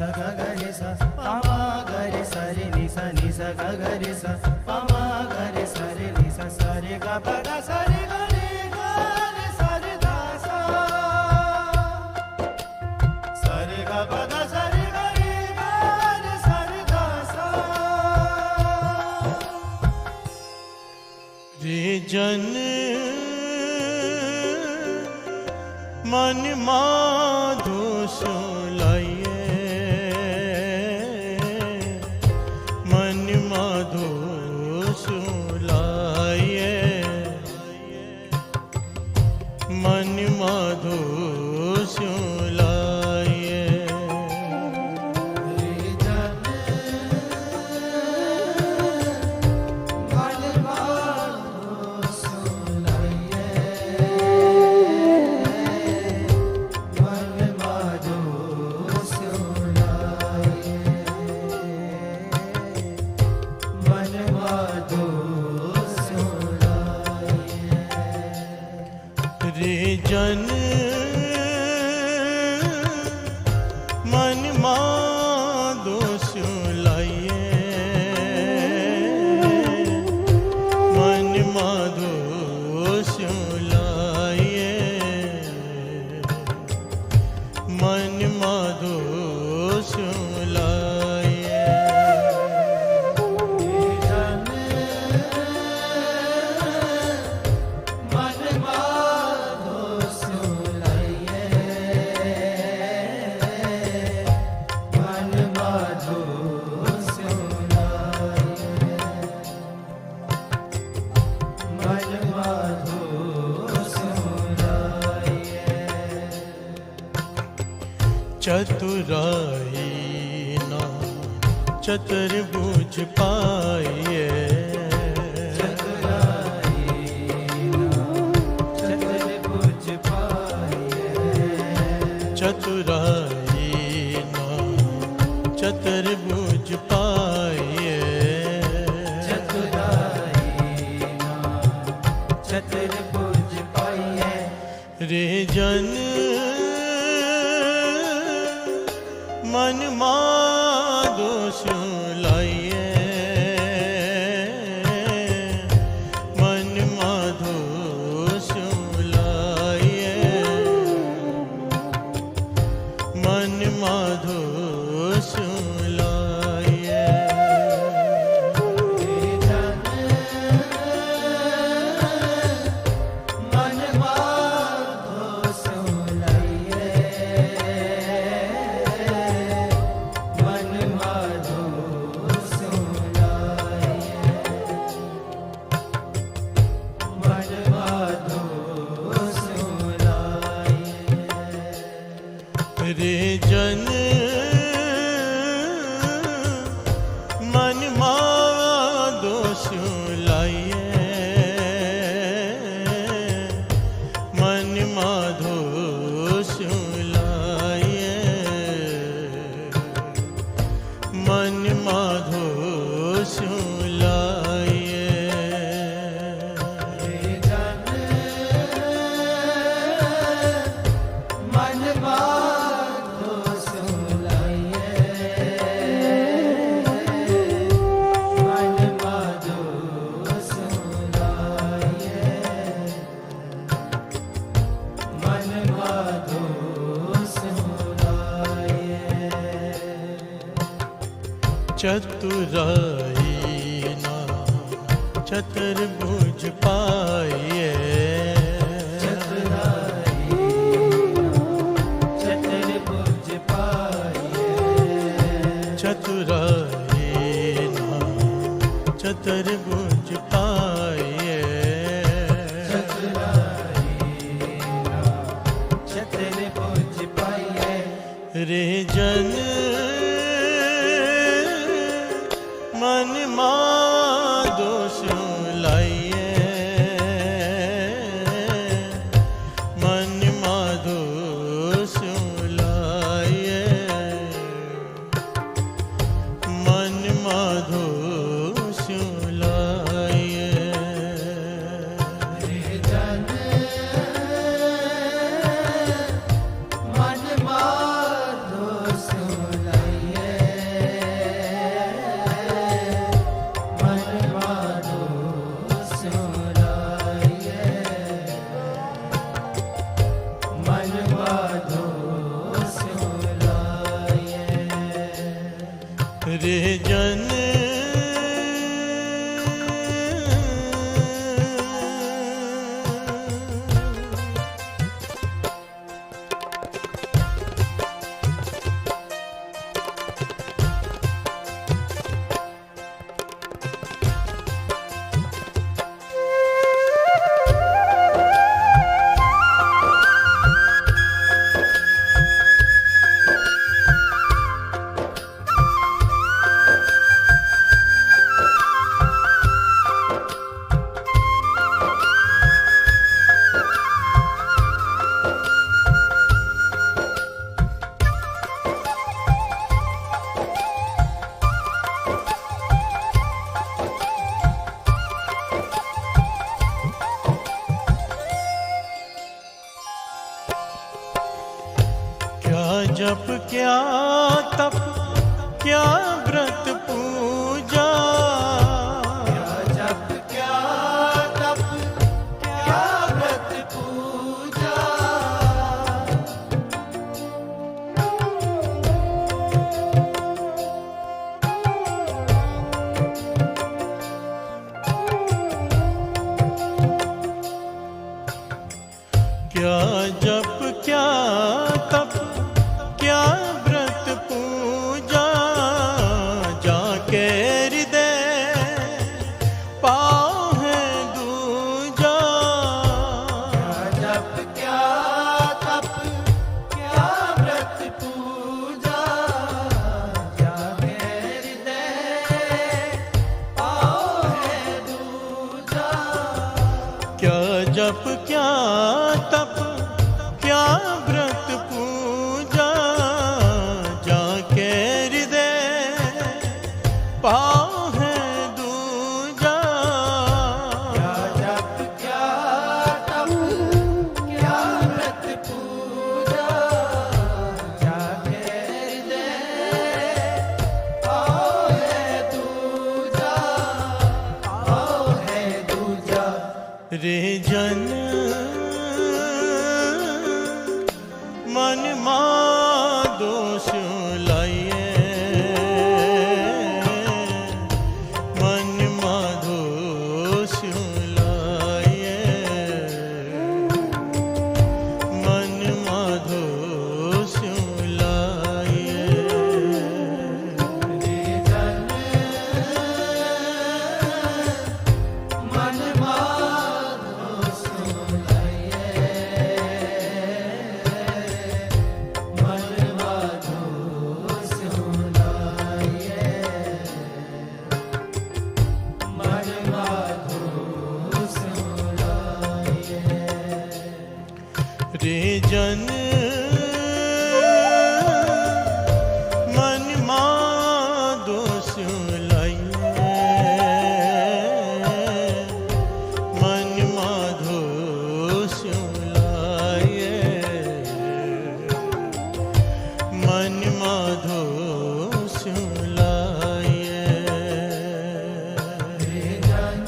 सा ग ग रे सा पा मा ग रे सा रे नि सा ग ग रे सा पा मा ग रे सा रे नि सा रे ग प ग सा रे ग रे ग रे सा रे दा सा रे ग प ग सा रे ग रे ग रे सा रे दा सा। रे जन मन माधो सुलाइए, मन माधो सुलाइए, मन माधो सुलाइए। रे जन मन माधो सुलाइए, मन माधो सुलाइए, मन माधो सुलाइए। चतुराई ना चतुर्भुज पाइए, चतुराई ना चतुर्भुज पाइए, चतुराई ना चतुर्भुज पाइए, चतुराई ना चतुर्भुज पाइए। रे जन मन माधो सुलाइए, मन माधो सुलाइए, मन माधो सुलाइए। रे जन मन माधो सुलाइए, मन माधो सुलाइए, मन माधो सुलाइए। चतुराई ना चतुर्भुज पाइए, चतुराई चतुर्भुज पाइए, चतुराई ना चतुर्भुज पाइए, चतुराई ना चतुर्भुज पाइए। रे जन मन माधो सुलाइए, मन माधो सुलाइए, मन माधो सुलाइए। मन माधो सुलाइए, रे जन जप क्या तप क्या व्रत पूजा, क्या जप क्या तप क्या व्रत पूजा, क्या जप क्या तप क्या व्रत पूजा, जाके हृदय पाओ है दूजा। क्या जप क्या तप क्या व्रत पूजा, जाके हृदय पाओ है दूजा। क्या जप क्या तप क्या व्रत पूजा, जाके हृदय पाओ है दूजा। क्या जप क्या तप क्या व्रत पूजा, जाके हृदय पाओ है दूजा, पाओ है दूजा। रे जन मन मां दोष लाइए, मन मां दोष लाइए, मन मां दोष लाइए। रे जन मन माधो सुनाइए, मन माधो सुनाइए, मन माधो सुनाइए। रे जन मन मां दोष लाइए, मन मां दोष लाइए, मन मां दोष लाइए। रे जन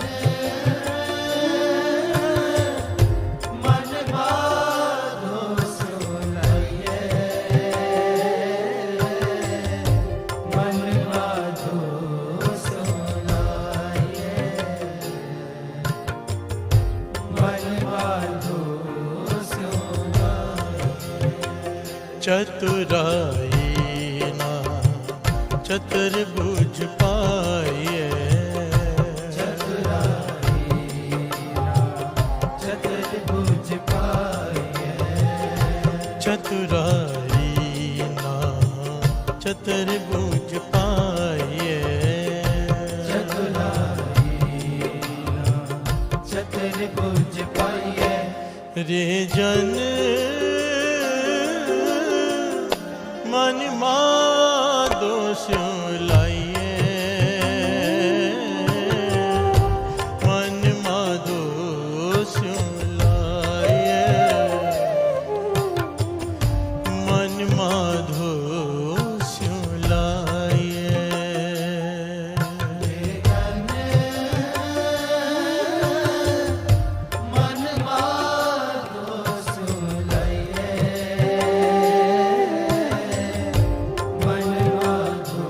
मन माधो सुनाइए, मन माधो सुनाइए, मन माधो सुनाइए। चतुराई ना चतुर्भुज पाइए, चतुराई चतुर्भुज पाइए, चतुराई ना चतुर्भुज पाइए, चतुराई चतुर्भुज पाइए। रे जन मन मां दोष लाइए, मन मां दोष लाइए, मन मां दोष लाइए। रे जन मन माधो सुनाइए, मन माधो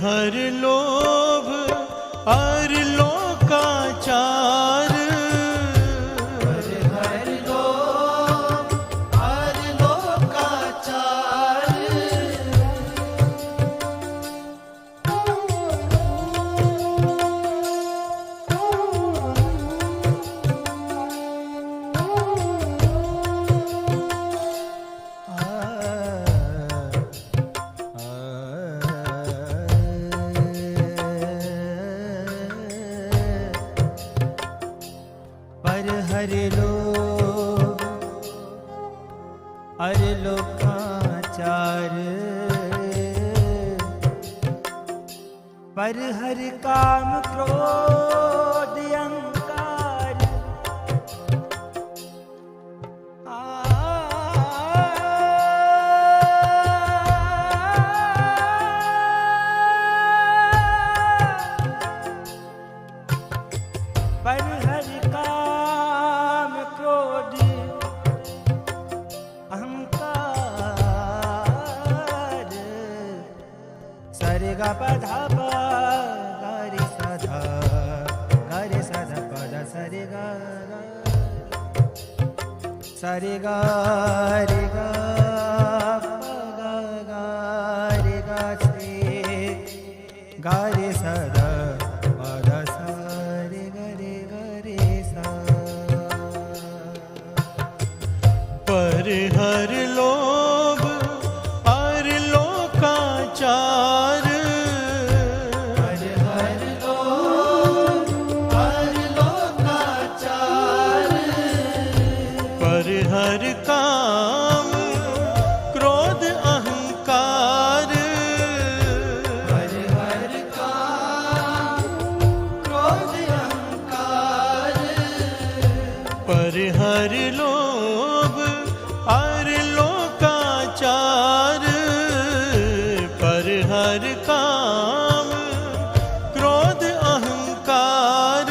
हर लोभ और लोकाचार, हर लोभ और लोकाचार, पर हर लोभ और लोकाचार, पर हर काम क्रोध अहंकार, पर हर काम क्रोध अहंकार, सरे गा पधा पा रे सधा पद सरे गा सरे गा रे गा गा रे गा से गा रे सदा पद सरे गा रे सा। पर हर लोभ और लोकाचार, पर हर लोभ और लोकाचार, पर हर काम क्रोध अहंकार, पर हर काम क्रोध अहंकार, पर हर लोभ और लोकाचार, पर हर काम क्रोध अहंकार,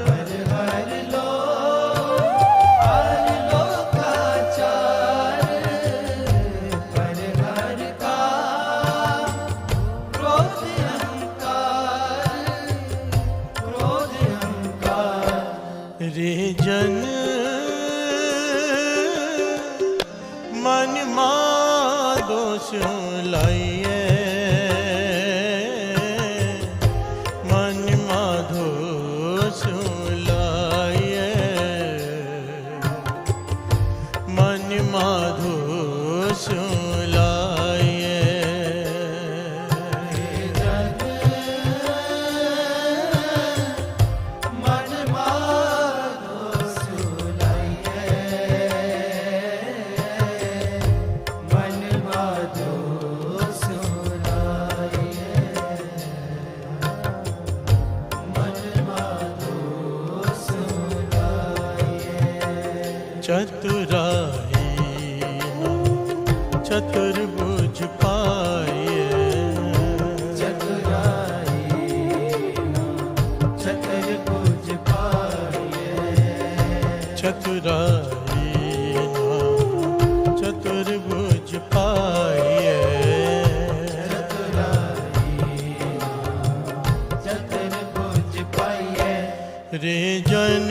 पर हर लोभ और लोकाचार, पर हर काम क्रोध अहंकार, क्रोध अहंकार। रे जन मन दोष लाइए, मन दोष लाइए, मन दोष लाइए। मन माधो सुनाइए, मन माधो सुनाइए, मन माधो सुनाइए। चतुराई चतुर्भुज पाए, चतुराई चतुर्भुज पाए, चतुराई चतुर्भुज पाए, चतुर्भुज पाए। रे जन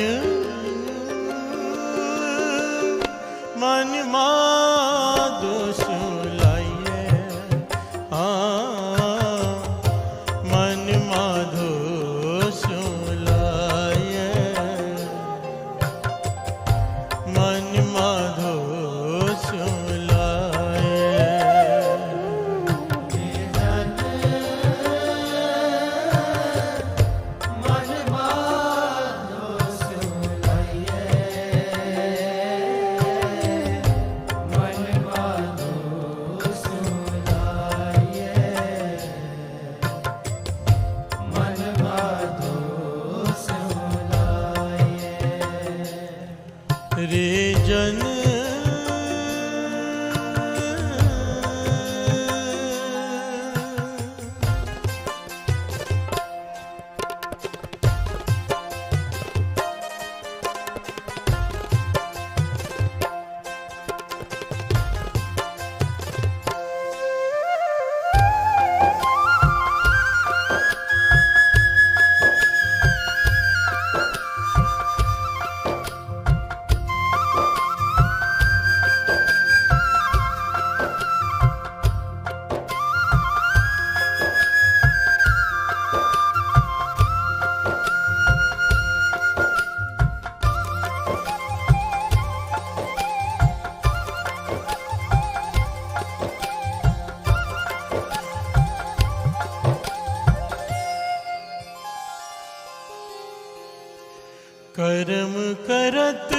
कर्म करत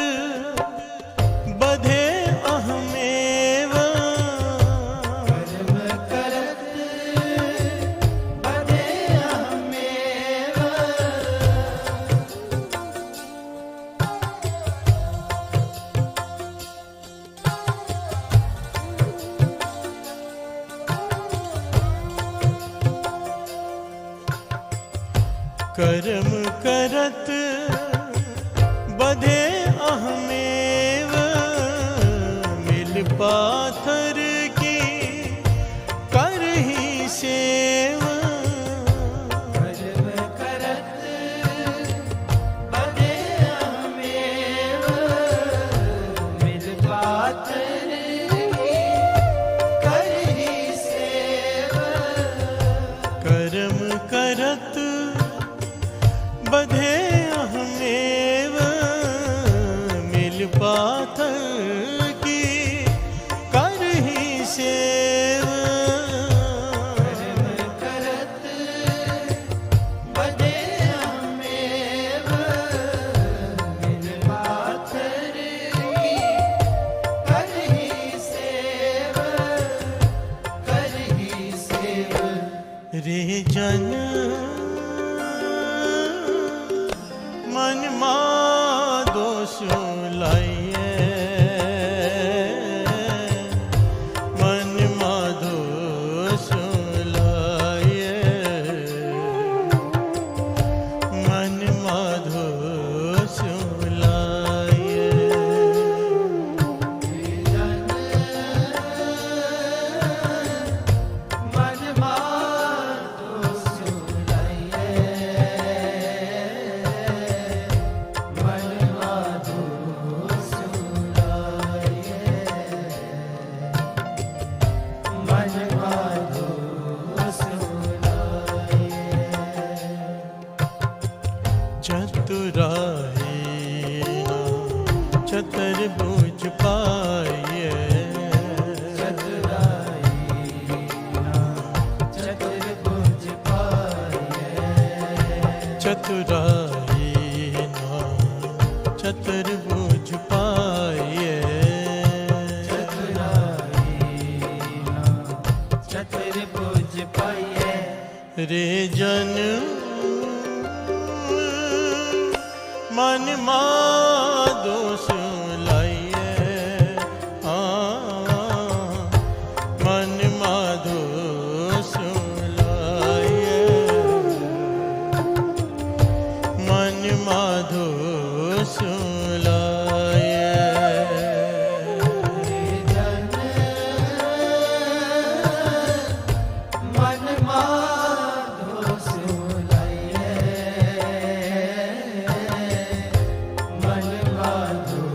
बधे अहमेव, कर्म करत बधे अहमेव, कर्म करत बधे अहमेव, मिल पाथर की करही सेव। कर्म करत बधे अहमेव, मिल पाथर की करही सेव। कर्म करत बधे अहमेव, मिल पाथर की करही सेव। कर्म करत बधे अहमेव, मिल पाथर की करही सेव, करही सेव। रे जन मन मा दोष लाइए, मन मा दोष लाइए, मन मा दोष लाइए। मन मातो सुलाइए, मन मातो सुलाइए, मन मातो सुलाइए। चतुराई ना चतुर्भुज पाइए, चतुराई ना चतुर्भुज पाइए, चतुराई ना चतुर्भुज पाइए। चतुराई ना चतुर्भुज पाइए। रे जन मन मा दोष लाइए, मन मा दोष लाइए, मन मा दोष लाइए। जन मन माधो सुलाइए, मन माधो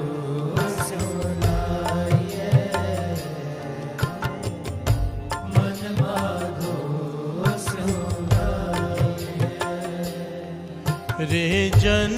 सुलाइए, मन माधो सुलाइए। रे जन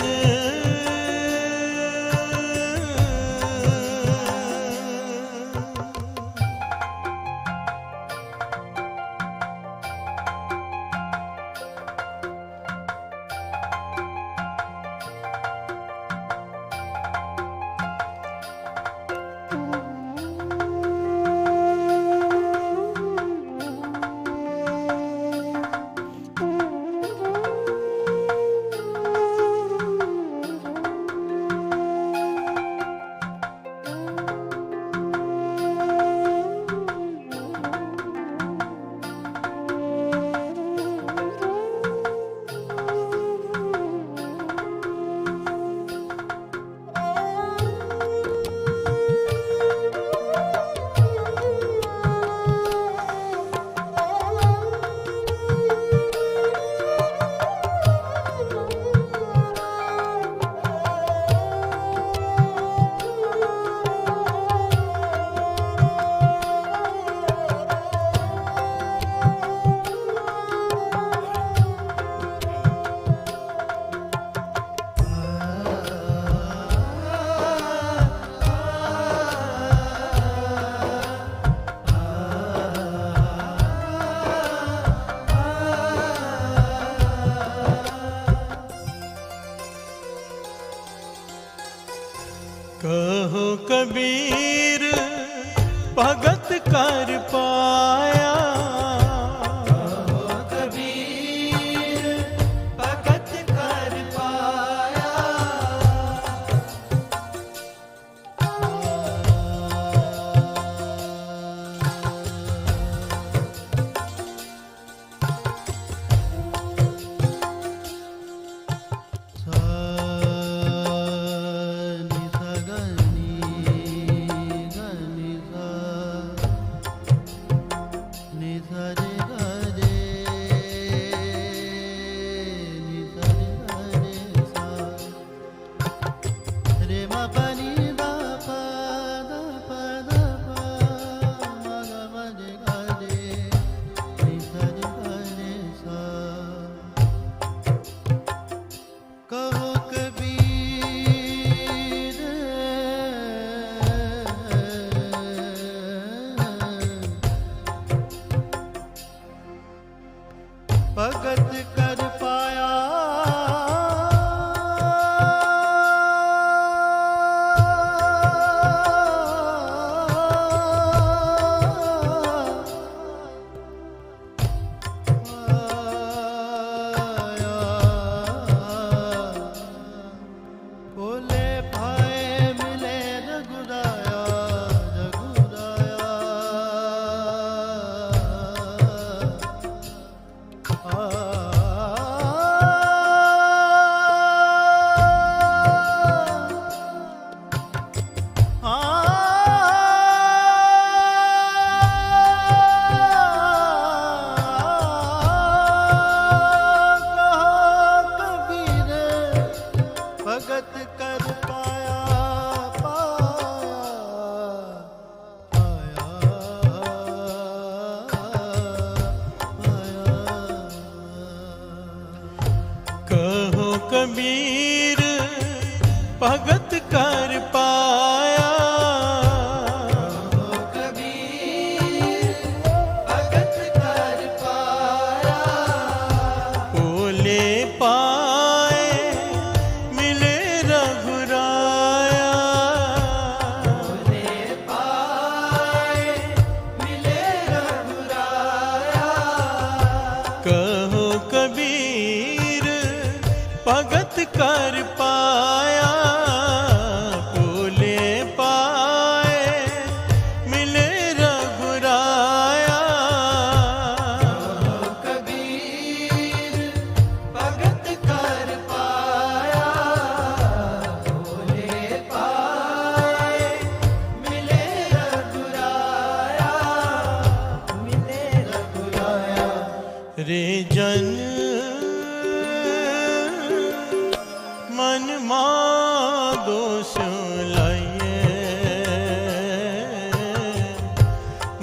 कर पाया। कहो कबीर भगत कर पाया। भगत कर पाया। बोले भाई मिले रघुराया, रघुराया। भगत कर पाया, पाया, पाया। कहो कबीर भगत कर पाया। कहो कबीर भगत कर पाया। बोले पाए मिले रघुराया। बोले पाए मिले रघुराया। कहो कबीर भगत कर पाया। बोले पाए मिले रघुराया। कहो कबीर भगत कर पाया। बोले पाए मिले रघुराया, मिले रघुराया। रे जन मन मां दोष लाइए।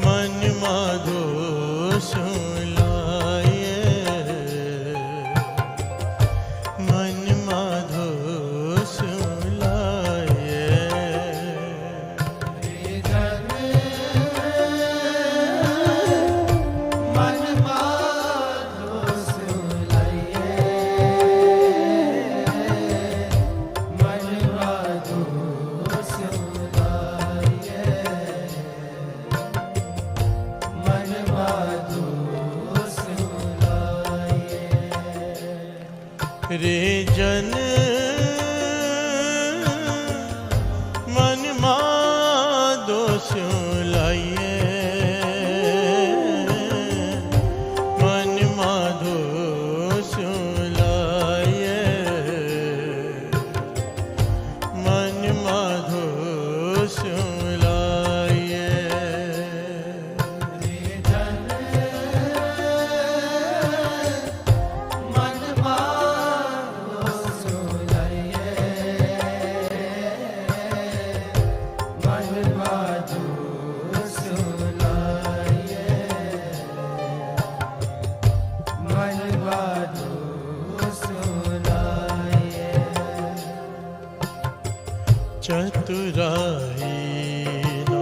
मन मां दोष लाइए। मन मां दोष लाइए। रे जन मन दोष लाइए। मन दोष लाइए। मन दोष लाइए। रे जन मन मां दोष लाइए। मन मां दोष लाइए। मन मां दोष लाइए। रे जन मन दोष लाइए। मन दोष लाइए। मन दोष लाइए। चतुराई ना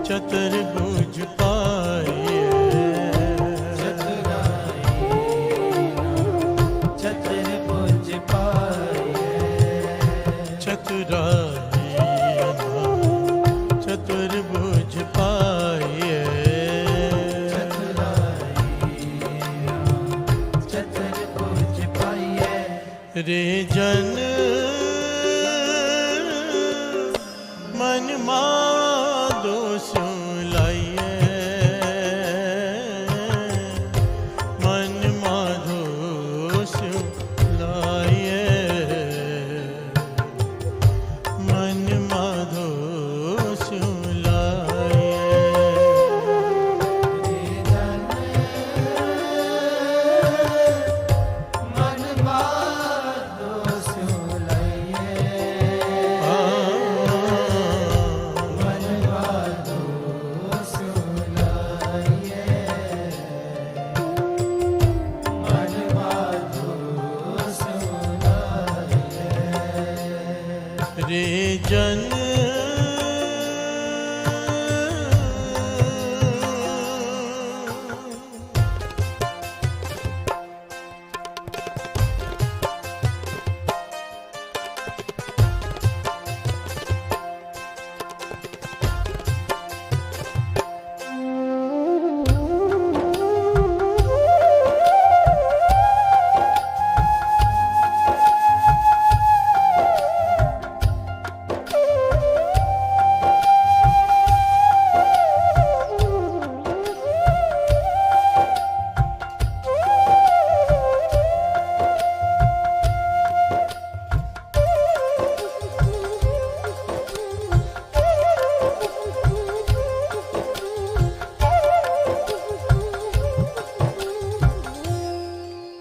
चतुर्भुज पाइए। चतुर्भुज पाइए। चतुराई ना चतुर्भुज पाइए। रे जन मन माधो स्यों लाइए, मन माधो स्यों लाइए, मन माधो स्यों लाइए। रे जन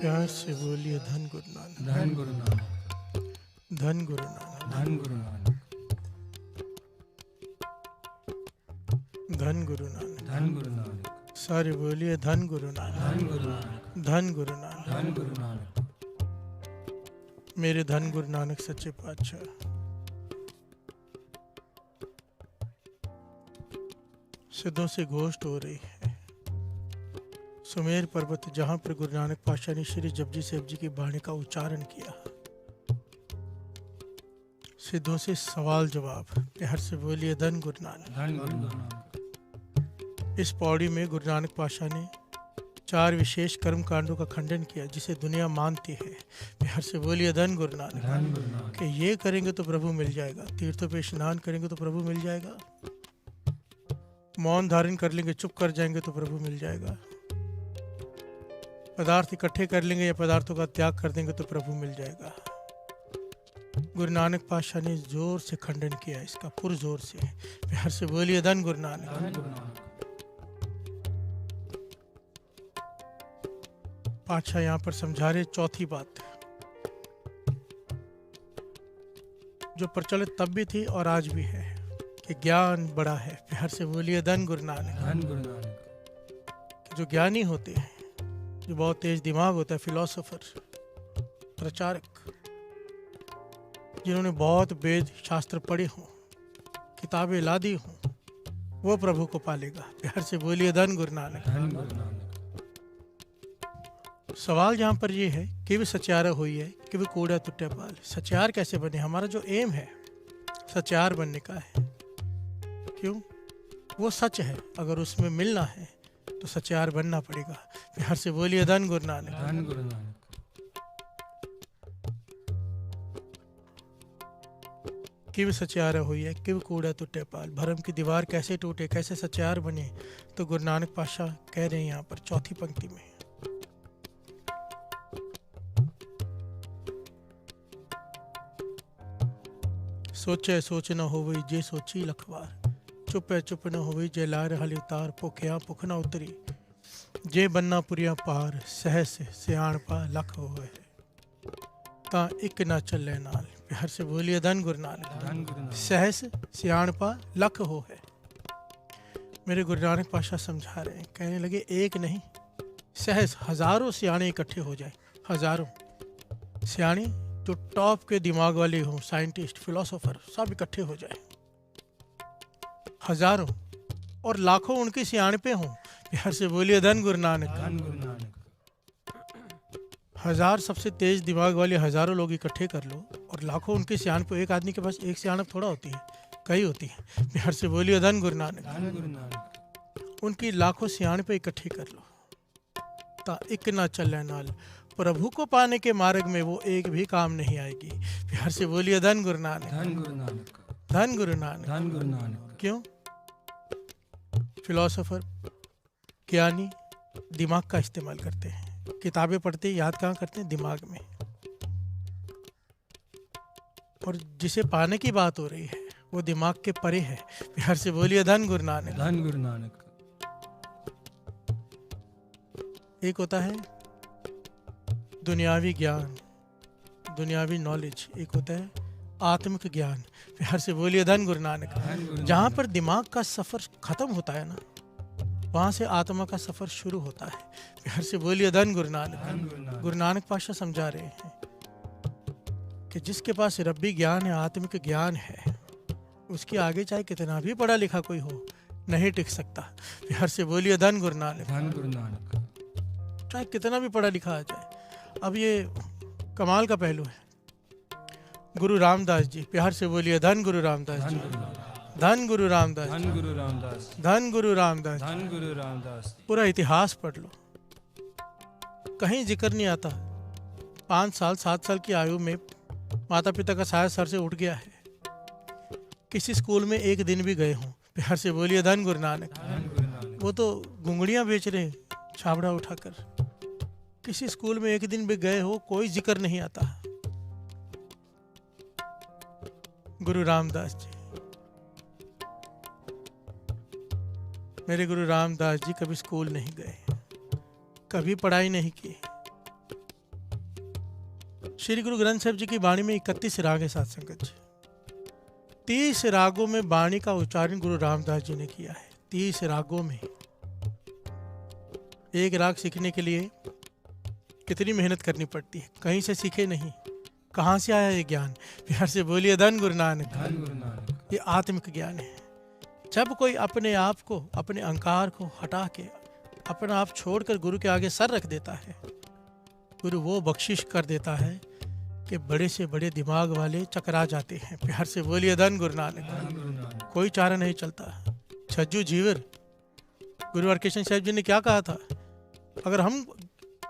प्यार से बोलिए धन गुरु नानक, धन गुरु नानक, धन गुरु नानक, धन गुरु नानक, धन गुरु नानक। धन गुरु नानक, सारे बोलिए धन गुरु नानक, धन गुरु नानक, धन गुरु नानक। धन गुरु नानक। मेरे धन गुरु नानक सच्चे पातशाह, सिद्धों से गोष्ठ हो रही है। सुमेर पर्वत जहां पर गुरु नानक पातशाह ने श्री जपजी साहिब जी की वाणी का उच्चारण किया, सिद्धों से सवाल जवाब। प्यार से बोलिए धन गुरु नानक। धन गुरु नानक। इस पौड़ी में गुरु नानक पातशाह ने 4 विशेष कर्म कांडों का खंडन किया जिसे दुनिया मानती है। प्यार से बोलिए धन गुरु नानक। धन गुरु नानक। कि ये करेंगे तो प्रभु मिल जाएगा, तीर्थों पे स्नान करेंगे तो प्रभु मिल जाएगा, मौन धारण कर लेंगे, चुप कर जाएंगे तो प्रभु मिल जाएगा, पदार्थ इकट्ठे कर लेंगे या पदार्थों का त्याग कर देंगे तो प्रभु मिल जाएगा। गुरु नानक पातशाह ने जोर से खंडन किया इसका, पुरजोर से। प्यार से बोलिए धन गुरु नानक। धन गुरु नानक। पातशाह यहाँ पर समझा रहे चौथी बात, जो प्रचलित तब भी थी और आज भी है, कि ज्ञान बड़ा है। प्यार से बोलिए धन गुरु नानक। धन गुरु नानक। कि जो ज्ञानी होते हैं, जो बहुत तेज दिमाग होता है, फिलोसोफर, प्रचारक, जिन्होंने बहुत वेद शास्त्र पढ़े हों, किताबें लादी हों, वो प्रभु को पालेगा। प्यार से बोलिए धन गुरु नानक। धन गुरु नानक। सवाल जहाँ पर ये है कि भी सचार हुई है कि भी कूड़ा टुट्टे पाल। सचार कैसे बने? हमारा जो एम है सचार बनने का है। क्यों? वो सच है, अगर उसमें मिलना है तो सचार बनना पड़ेगा। प्यार से बोलिए धन गुरु नानक। धन गुरु नानक। कि भी सचार हुई है कि भी कूड़ा टुट्टे पाल। भरम की दीवार कैसे टूटे, कैसे सचार बने? तो गुरु नानक पातशाह कह रहे हैं यहाँ पर चौथी पंक्ति में, सोचे सोच न होवई जे सोची लखवार, चुप है चुप न होवई जे लार हली उतार, भुखिया भुख न उतरी जे बन्ना पुरिया पार, सहस सियाण पा लख होवे ता इक ना चले नाल। प्यार से बोलिए धन गुरु नानक। धन गुरु नानक। सहस सियाण पा लख हो है। मेरे गुरु नानक पातशाह समझा रहे हैं, कहने लगे एक नहीं, सहस हजारों सियाणे इकट्ठे हो जाए, हजारों सियाणे जो टॉप के दिमाग वाले हों, साइंटिस्ट, फिलोसोफर, सब इकट्ठे हो जाए, हजारों और लाखों उनके सियाण पे हों। प्यार से बोलिए धन गुरु नानक। धन गुरु नानक। हजार सबसे तेज दिमाग वाले हजारों लोग इकट्ठे कर लो और लाखों उनके सियाण पे। एक आदमी के पास एक सियाणप थोड़ा होती है, कई होती है। प्यार से बोलिए धन गुरु नानक। धन गुरु नानक। उनकी लाखों सियाण पे इकट्ठे कर लो ता इक ना चले नाल प्रभु को पाने के मार्ग में वो एक भी काम नहीं आएगी। प्यार से बोलिए धन गुरु नानक, धन गुरु नानक, धन गुरु नानक। धन गुरु नानक। क्यों? फिलोसोफर, ज्ञानी दिमाग का इस्तेमाल करते हैं, किताबें पढ़ते हैं, याद कहाँ करते हैं? दिमाग में। और जिसे पाने की बात हो रही है वो दिमाग के परे है। प्यार से बोलिए धन गुरु नानक, धन गुरु नानक। एक होता है दुनियावी ज्ञान, दुनियावी नॉलेज, एक होता है आत्मिक ज्ञान। प्यार से बोलिए धन गुरु नानक। धन गुरु जहाँ नानक। पर दिमाग का सफर खत्म होता है ना, वहां से आत्मा का सफर शुरू होता है। प्यार से बोलिए धन गुरु नानक। धन गुरु नानक। गुरु नानक पातशाह समझा रहे हैं कि जिसके पास रब्बी ज्ञान है, आत्मिक ज्ञान है, उसके आगे चाहे कितना भी पढ़ा लिखा कोई हो, नहीं टिक सकता। प्यार से बोलिए धन गुरु नानक। धन गुरु नानक। चाहे कितना भी पढ़ा लिखा आ जाए। अब ये कमाल का पहलू है। गुरु रामदास जी, प्यार से बोलिए धन गुरु रामदास धन जी, गुरु नानक। धन गुरु रामदास, धन गुरु रामदास। धन गुरु रामदास। धन गुरु रामदास। पूरा इतिहास पढ़ लो, कहीं जिक्र नहीं आता 5 साल 7 साल की आयु में माता पिता का साया सर से उठ गया है, किसी स्कूल में एक दिन भी गए हों। प्यार से बोलिए धन गुरु नानक। धन गुरु नानक। वो तो घुंगड़ियाँ बेच रहे हैं छाबड़ा उठाकर, किसी स्कूल में एक दिन भी गए हो, कोई जिक्र नहीं आता। गुरु रामदास जी, मेरे गुरु रामदास जी कभी स्कूल नहीं गए, कभी पढ़ाई नहीं की। श्री गुरु ग्रंथ साहिब जी की वाणी में 31 राग है साथ संगत जी। 30 रागों में वाणी का उच्चारण गुरु रामदास जी ने किया है। 30 रागों में। एक राग सीखने के लिए कितनी मेहनत करनी पड़ती है, कहीं से सीखे नहीं, कहाँ से आया ये ज्ञान? प्यार से बोलिए धन गुरु नानक। धन गुरु नानक। ये आत्मिक ज्ञान है। जब कोई अपने आप को, अपने अहंकार को हटा के अपना आप छोड़कर गुरु के आगे सर रख देता है, गुरु वो बख्शिश कर देता है कि बड़े से बड़े दिमाग वाले चकरा जाते हैं। प्यार से बोलिए धन गुरु नानक। धन गुरु नानक। कोई चारा नहीं चलता। छज्जू जीवर गुरु हरकृष्ण साहिब जी ने क्या कहा था? अगर हम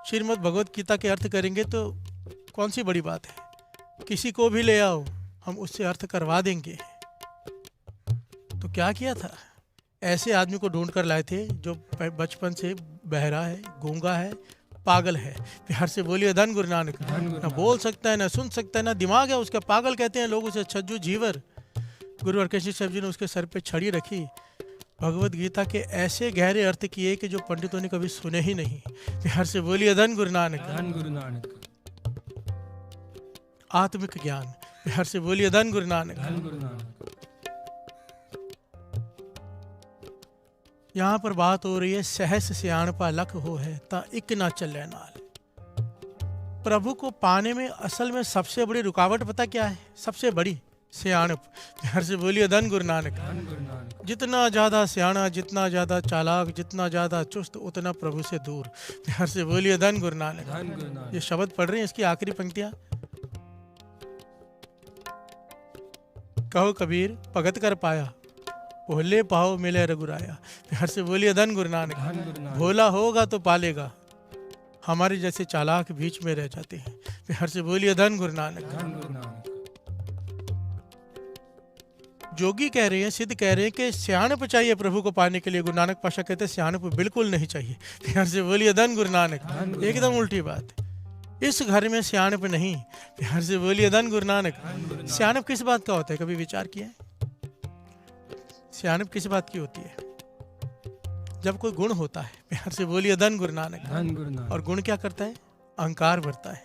श्रीमद् भगवत गीता के अर्थ करेंगे तो कौन सी बड़ी बात है, किसी को भी ले आओ, हम उससे अर्थ करवा देंगे। तो क्या किया था? ऐसे आदमी को ढूंढ कर लाए थे जो बचपन से बहरा है, गूंगा है, पागल है। प्यार से बोलिए धन गुरु नानक। ना बोल सकता है, ना सुन सकता है, ना दिमाग है उसका, पागल कहते हैं लोग उसे, छज्जू जीवर। गुरु हरकृष्ण साहिब जी ने उसके सर पे छड़ी रखी, भगवत गीता के ऐसे गहरे अर्थ किए कि जो पंडितों ने कभी सुने ही नहीं। प्यार से बोलिए धन गुरु नानक। धन गुरु नानक। आत्मिक ज्ञान। प्यार से बोलिए धन गुरु नानक। धन गुरु नानक। यहाँ पर बात हो रही है सहस सियाणपा लख हो है ता इक ना चले नाल। प्रभु को पाने में असल में सबसे बड़ी रुकावट पता क्या है? सबसे बड़ी सियाणप। प्यार से बोलिए धन गुरु नानक। धन गुरु नानक। जितना ज्यादा सियाणा, जितना ज्यादा चालाक, जितना ज्यादा चुस्त, उतना प्रभु से दूर। प्यार से बोलिए धन गुरु नानक। धन गुरु नानक। ये शब्द पढ़ रहे हैं, इसकी आखिरी पंक्तियां। कहो कबीर भगत कर पाया, भोले पाओ मिले रघुराया। प्यार से बोलिए धन गुरु नानक। धन गुरु नानक। भोला होगा तो पालेगा, हमारे जैसे चालाक बीच में रह जाते हैं। प्यार से बोलिए धन गुरु नानक। धन गुरु नानक। जोगी कह रहे हैं, सिद्ध कह रहे हैं कि सियाणप चाहिए प्रभु को पाने के लिए। गुरु नानक पातशाह कहते हैं सियाणप बिल्कुल नहीं चाहिए। प्यार से बोलिए धन गुरु नानक। एकदम उल्टी बात। इस घर में सियाणप नहीं। प्यार से बोलिए धन गुरु नानक। सियाणप किस बात का होता है, कभी विचार किया है? सियाणप किस बात की होती है? जब कोई गुण होता है। प्यार से बोलिए धन गुरु नानक। धन गुरु नानक। और गुण क्या करता है? अहंकार भरता है।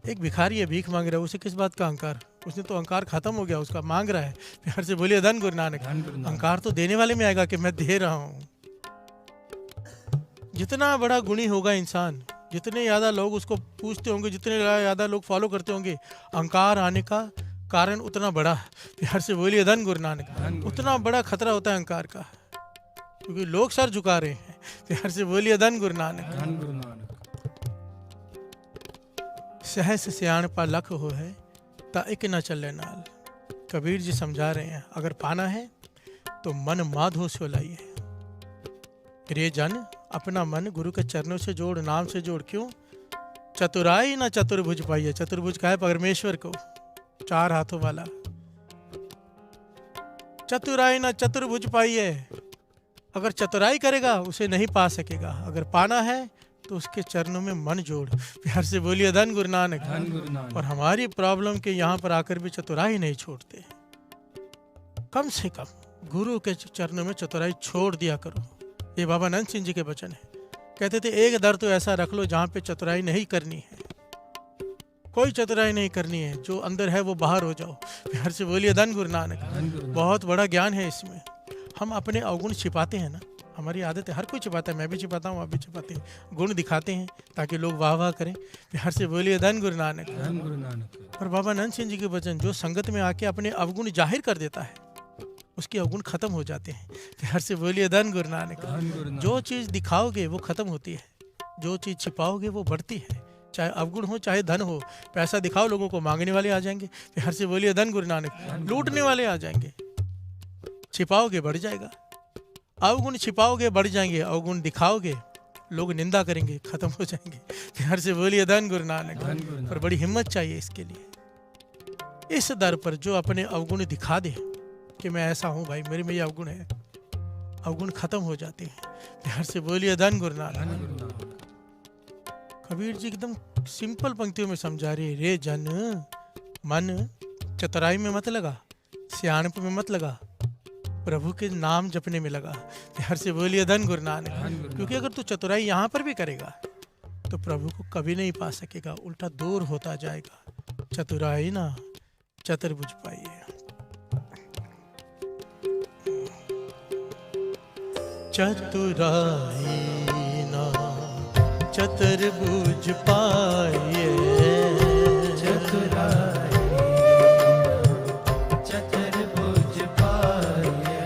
एक भिखारी है, भीख मांग रहा है, उसे किस बात का अहंकार? उसने तो अहंकार खत्म हो गया, उसका मांग रहा है। प्यार से बोलिए धन गुरु नानक। धन गुरु नानक। अहंकार तो देने वाले में आएगा कि मैं दे रहा हूं। जितना बड़ा गुणी होगा इंसान, जितने ज्यादा लोग उसको पूछते होंगे, जितने ज्यादा लोग फॉलो करते होंगे, अहंकार आने का कारण उतना बड़ा। प्यार से बोलिए धन गुरु नानक। उतना बड़ा खतरा होता है अहंकार का, क्योंकि लोग सर झुका रहे हैं। प्यार से बोलिए धन गुरु नानक। धन गुरु नानक। सहस सियाणपा लख हो है ता इक न चले नाल। कबीर जी समझा रहे हैं, अगर पाना है तो मन माधो से लाइए। प्रिय जन, अपना मन गुरु के चरणों से जोड़, नाम से जोड़। क्यों? चतुराई ना चतुर्भुज पाइए। चतुर्भुज का है परमेश्वर को, 4 हाथों वाला। चतुराई ना चतुर्भुज पाइए। अगर चतुराई करेगा उसे नहीं पा सकेगा, अगर पाना है तो उसके चरणों में मन जोड़। प्यार से बोलिए धन गुरु नानक। धन गुरु नानक। और हमारी प्रॉब्लम के यहाँ पर आकर भी चतुराई नहीं छोड़ते। कम से कम गुरु के चरणों में चतुराई छोड़ दिया करो। ये बाबा नंद सिंह जी के वचन है। कहते थे एक दर तो ऐसा रख लो जहाँ पे चतुराई नहीं करनी है, कोई चतुराई नहीं करनी है, जो अंदर है वो बाहर हो जाओ। प्यार से बोलिए धन गुरु नानक। धन गुरु नानक। बहुत बड़ा ज्ञान है इसमें। हम अपने अवगुण छिपाते हैं ना, हमारी आदत है, हर कोई छिपाता है, मैं भी छिपाता हूँ, आप भी छिपाते हैं। गुण दिखाते हैं ताकि लोग वाह वाह करें। प्यार से बोलिए धन गुरु नानक। धन गुरु नानक। और बाबा नंद सिंह जी के वचन, जो संगत में आके अपने अवगुण जाहिर कर देता है उसके अवगुण खत्म हो जाते हैं। प्यार से बोलिए धन गुरु नानक। धन गुरु नानक। जो चीज़ दिखाओगे वो खत्म होती है, जो चीज़ छिपाओगे वो बढ़ती है। चाहे अवगुण हो चाहे धन हो। पैसा दिखाओ, लोगों को मांगने वाले आ जाएंगे। प्यार से बोलिए धन गुरु नानक। लूटने वाले आ जाएंगे। छिपाओगे बढ़ जाएगा, अवगुण छिपाओगे बढ़ जाएंगे, अवगुण दिखाओगे लोग निंदा करेंगे, खत्म हो जाएंगे। प्यार से बोलिए धन गुरु नानक। धन गुरु नानक। पर बड़ी हिम्मत चाहिए इसके लिए। इस दर पर जो अपने अवगुण दिखा दे कि मैं ऐसा हूँ भाई, मेरे में ये अवगुण है, अवगुण खत्म हो जाते हैं। प्यार से बोलिए धन गुरु नानक। धन गुरु नानक। कबीर जी एकदम सिंपल पंक्तियों में समझा रहे, रे जन मन चतुराई में मत लगा, सियाणप में मत लगा, प्रभु के नाम जपने में लगा। प्यार से बोलिए धन गुरु नानक। धन गुरु क्योंकि अगर तू चतुराई यहाँ पर भी करेगा तो प्रभु को कभी नहीं पा सकेगा, उल्टा दूर होता जाएगा। चतुराई ना चतुर्भुज पाइए। चतुराई ना चतुर्भुज पाइए। चतुराई चतुर्भुज पाइए।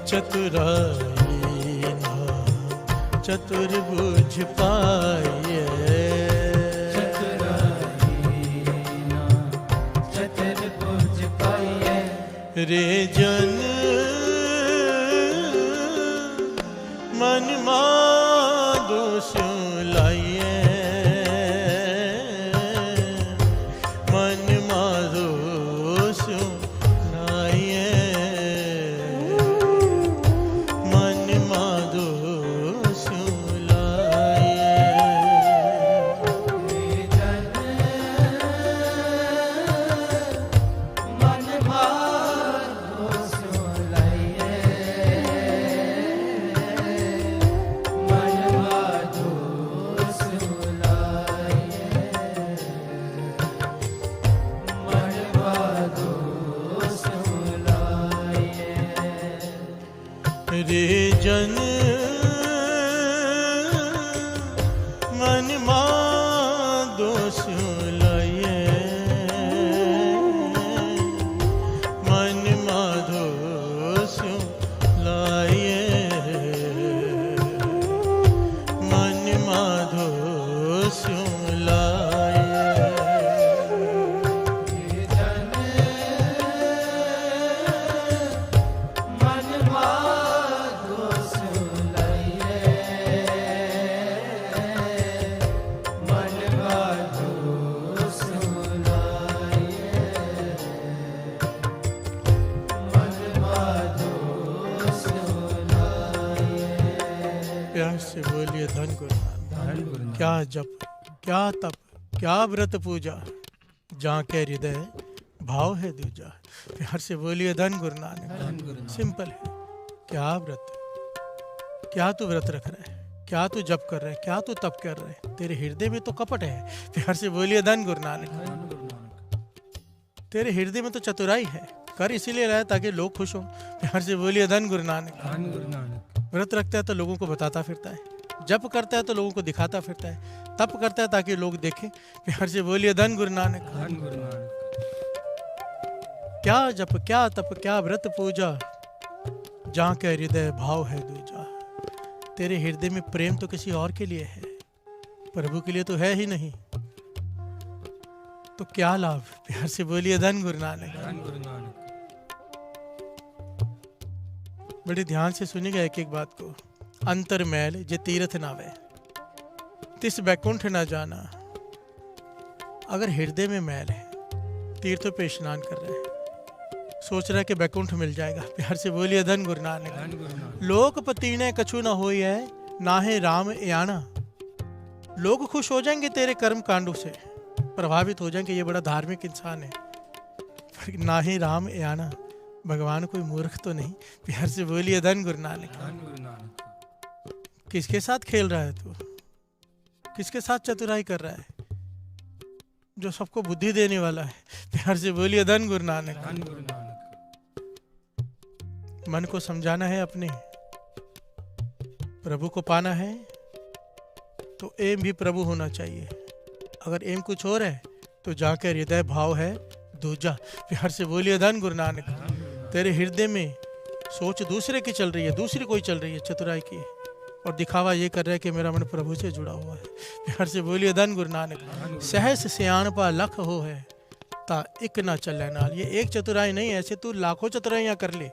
चतुराई ना चतुर्भुज पाइए। चतुराई ना चतुर्भुज पाइए। रे जन मन दोष लाइए, मन दोष लाइए, मन दोष लाइए। मन दोष लाइए। रे जन मन दोष लाइए, मन दोष लाइए, मन दोष लाइए। प्यार से बोलिए धन गुरु नानक। धन गुरु नानक। क्या जप, क्या तप, क्या व्रत पूजा, जहाँ के हृदय भाव है दूजा। प्यार से बोलिए धन गुरु नानक। धन गुरु नानक। सिंपल है। क्या व्रत, क्या तू व्रत रख रहा है, क्या तू जप कर रहा है, क्या तू तप कर रहा है, तेरे हृदय में तो कपट है। प्यार से बोलिए धन गुरु नानक। धन गुरु नानक। तेरे हृदय में तो चतुराई है, कर इसीलिए रहा है ताकि लोग खुश हो। प्यार से बोलिए धन गुरु नानक। धन गुरु नानक। व्रत रखता है तो लोगों को बताता फिरता है, जप करता है तो लोगों को दिखाता फिरता है, तप करता है ताकि लोग देखें। प्यार से बोलिए धन गुरु नानक। धन गुरु नानक। क्या जप, क्या तप, क्या व्रत पूजा, जहाँ के हृदय भाव है दूजा। तेरे हृदय में प्रेम तो किसी और के लिए है, प्रभु के लिए तो है ही नहीं, तो क्या लाभ। प्यार से बोलिए धन गुरु नानक। धन गुरु नानक। बड़े बड़े ध्यान से सुनिएगा एक एक बात को। अंतर मैल जे तीर्थ नावे। तिस बैकुंठ न जाना। अगर हृदय में मैल है, तीर्थों पे स्नान कर रहे हैं, सोच रहा है कि बैकुंठ मिल जाएगा, प्यार से बोलिए धन गुरु नानक। धन गुरु नानक। लोकपति ने कछु न होई है, ना है राम याना। लोग खुश हो जाएंगे तेरे कर्म कांडों से, प्रभावित हो जाएंगे, ये बड़ा धार्मिक इंसान है। ना ही राम याना, भगवान कोई मूर्ख तो नहीं, प्यार से बोलिए धन गुरु नानक। धन गुरु नानक। किसके साथ खेल रहा है तू? किसके साथ चतुराई कर रहा है? जो सबको बुद्धि देने वाला है, प्यार से बोलिए धन गुरु नानक। धन गुरु नानक। मन को समझाना है अपने, प्रभु को पाना है तो एम भी प्रभु होना चाहिए। अगर एम कुछ और है तो जाकर हृदय भाव है दूजा, प्यार से बोलिए धन गुरु नानक। तेरे हृदय में सोच दूसरे की चल रही है, दूसरी कोई चल रही है चतुराई की, और दिखावा ये कर रहा है कि मेरा मन प्रभु से जुड़ा हुआ है, प्यार से बोलिए धन गुरु नानक। सहस सियाण पा लख हो है, ता एक ना चले नाल। ये एक चतुराई नहीं, ऐसे तू लाखों चतुराइयां कर ले,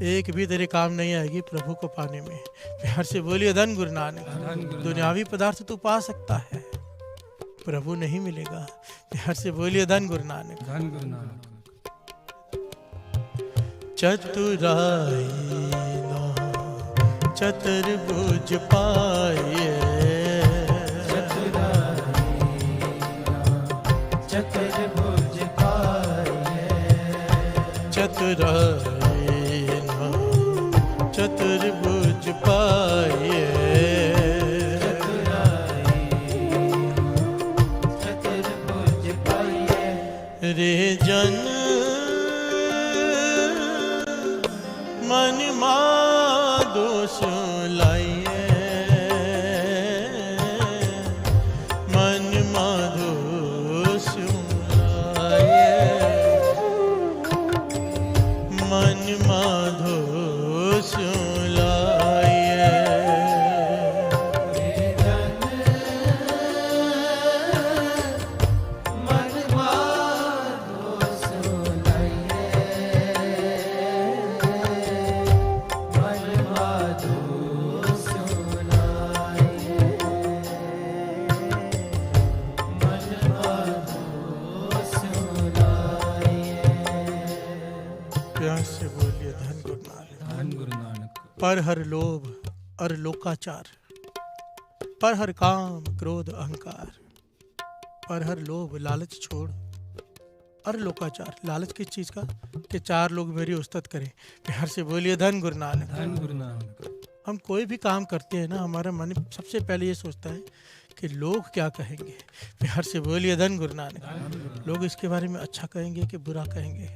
एक भी तेरे काम नहीं आएगी प्रभु को पाने में, प्यार से बोलिए धन गुरु नानक। दुनियावी पदार्थ तू पा सकता है, प्रभु नहीं मिलेगा, प्यार से बोलिए धन गुरु नानक। धन गुरु नानक। चतुराई ना चतुर्भुज पाए, चतुर्भुज पाए, चतुराई ना चतुर्भुज पाए, चतुर्भुज पाए। रे जन मन दोष लाइए, मन दोष लाइए, मन दोष लाइए। प्यार से बोलिए धन गुरु नानक। धन गुरु नानक। पर हर लोभ और लोकाचार, पर हर काम क्रोध अहंकार, पर हर लोभ लालच छोड़, और लोकाचार, लालच किस चीज का? कि चार लोग मेरी उस्तत करें, प्यार से बोलिए धन गुरु नानक। धन गुरु नानक। हम कोई भी काम करते हैं ना, हमारा मन सबसे पहले ये सोचता है कि लोग क्या कहेंगे, प्यार से बोलिए धन गुरु नानक। लोग इसके बारे में अच्छा कहेंगे कि बुरा कहेंगे?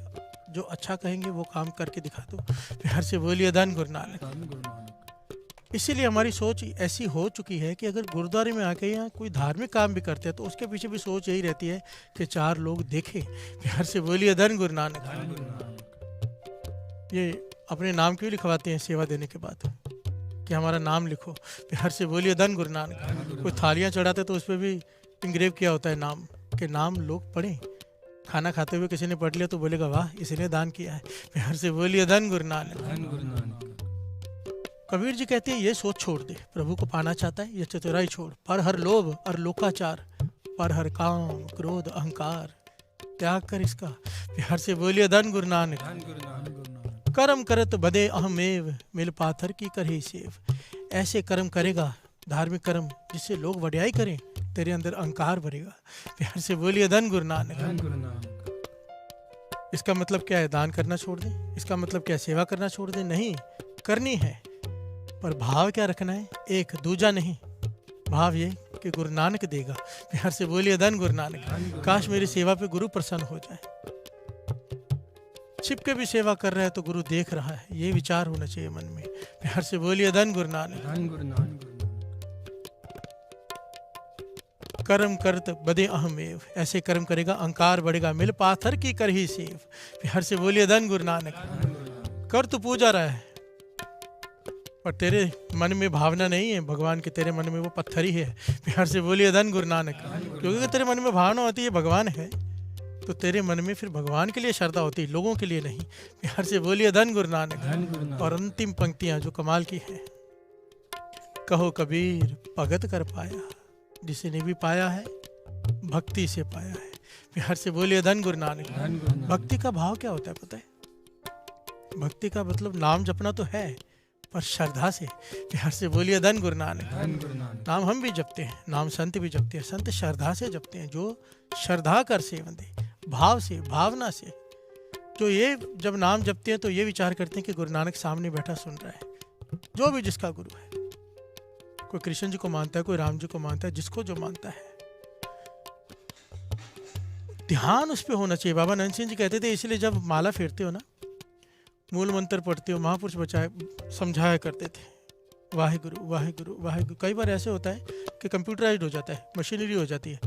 जो अच्छा कहेंगे वो काम करके दिखा दो, प्यार से बोलिए धन गुरु नानक। धन गुरु नानक। इसीलिए हमारी सोच ऐसी हो चुकी है कि अगर गुरुद्वारे में आके यहाँ कोई धार्मिक काम भी करते हैं तो उसके पीछे भी सोच यही रहती है कि चार लोग देखें, प्यार से बोलिए धन गुरु नानक। धन गुरु नानक। ये अपने नाम क्यों लिखवाते हैं सेवा देने के बाद कि हमारा नाम लिखो, प्यार से बोलिए धन गुरु नानक। कोई थालियाँ चढ़ाते तो उस पर भी इंग्रेव किया होता है नाम, कि नाम लोग पढ़ें। खाना खाते हुए किसी ने पढ़ लिया तो बोलेगा वाह इसने दान किया है, प्यार से बोलिए धन गुरु नानक। धन गुरु नानक। कबीर जी कहते हैं ये सोच छोड़ दे, प्रभु को पाना चाहता है ये चतुराई छोड़, पर हर लोभ और लोकाचार, पर हर काम क्रोध अहंकार, त्याग कर इसका, प्यार से बोलिए धन गुरु नानक। धन गुरु नानक। कर्म करत बदे अहमेव, मिल पाथर की करही सेव। ऐसे कर्म करेगा, धार्मिक कर्म जिससे लोग वड्याई करें, तेरे अंदर अहंकार भरेगा, प्यार से बोलिए धन गुरु नानक। धन गुरु नानक। इसका मतलब क्या है? दान करना छोड़ दे? इसका मतलब क्या है? सेवा करना छोड़ दे? नहीं, करनी है, पर भाव क्या रखना है? एक, दूजा नहीं। भाव ये कि गुरु नानक देगा, प्यार से बोलिए धन गुरु नानक। काश मेरी सेवा पे गुरु प्रसन्न हो जाए। छिप के भी सेवा कर रहा है तो गुरु देख रहा है, ये विचार होना चाहिए मन में, प्यार से बोलिए धन गुरु नानक। धन गुरु नानक। कर्म करत बदे अहमेव, ऐसे कर्म करेगा अहंकार बढ़ेगा, मिल पाथर की करही सेव, प्यार से बोलिए धन गुरु नानक। कर तू पूजा रहा है पर तेरे मन में भावना नहीं है भगवान के, तेरे मन में वो पत्थर ही है, प्यार से बोलिए धन गुरु नानक। क्योंकि अगर तेरे मन में भावना होती है भगवान है तो तेरे मन में फिर भगवान के लिए श्रद्धा होती है, लोगों के लिए नहीं, प्यार से बोलिए धन गुरु नानक। धन गुरु नानक। और अंतिम पंक्तियां जो कमाल की है, कहो कबीर भगत कर पाया, जिसे ने भी पाया है भक्ति से पाया है। प्यार से बोलिए धन गुरु नानक। धन गुरु नानक। भक्ति का भाव क्या होता है पता है? भक्ति का मतलब नाम जपना तो है, पर श्रद्धा से। प्यार से बोलिए धन गुरु नानक। धन गुरु नानक। नाम हम भी जपते हैं, नाम संत भी जपते हैं। संत श्रद्धा से जपते हैं, जो श्रद्धा कर सेवन दे, भाव से, भावना से। जो ये जब नाम जपते हैं तो ये विचार करते हैं कि गुरु नानक सामने बैठा सुन रहा है। जो भी जिसका गुरु है, कोई कृष्ण जी को मानता है, कोई राम जी को मानता है, जिसको जो मानता है, ध्यान उस पर होना चाहिए। बाबा नंद सिंह जी कहते थे, इसलिए जब माला फेरते हो ना, मूल मंत्र पढ़ते हो, महापुरुष बचाए समझाया करते थे, वाहिगुरु वाहिगुरु वाहिगुरु। कई बार ऐसे होता है कि कंप्यूटराइज्ड हो जाता है, मशीनरी हो जाती है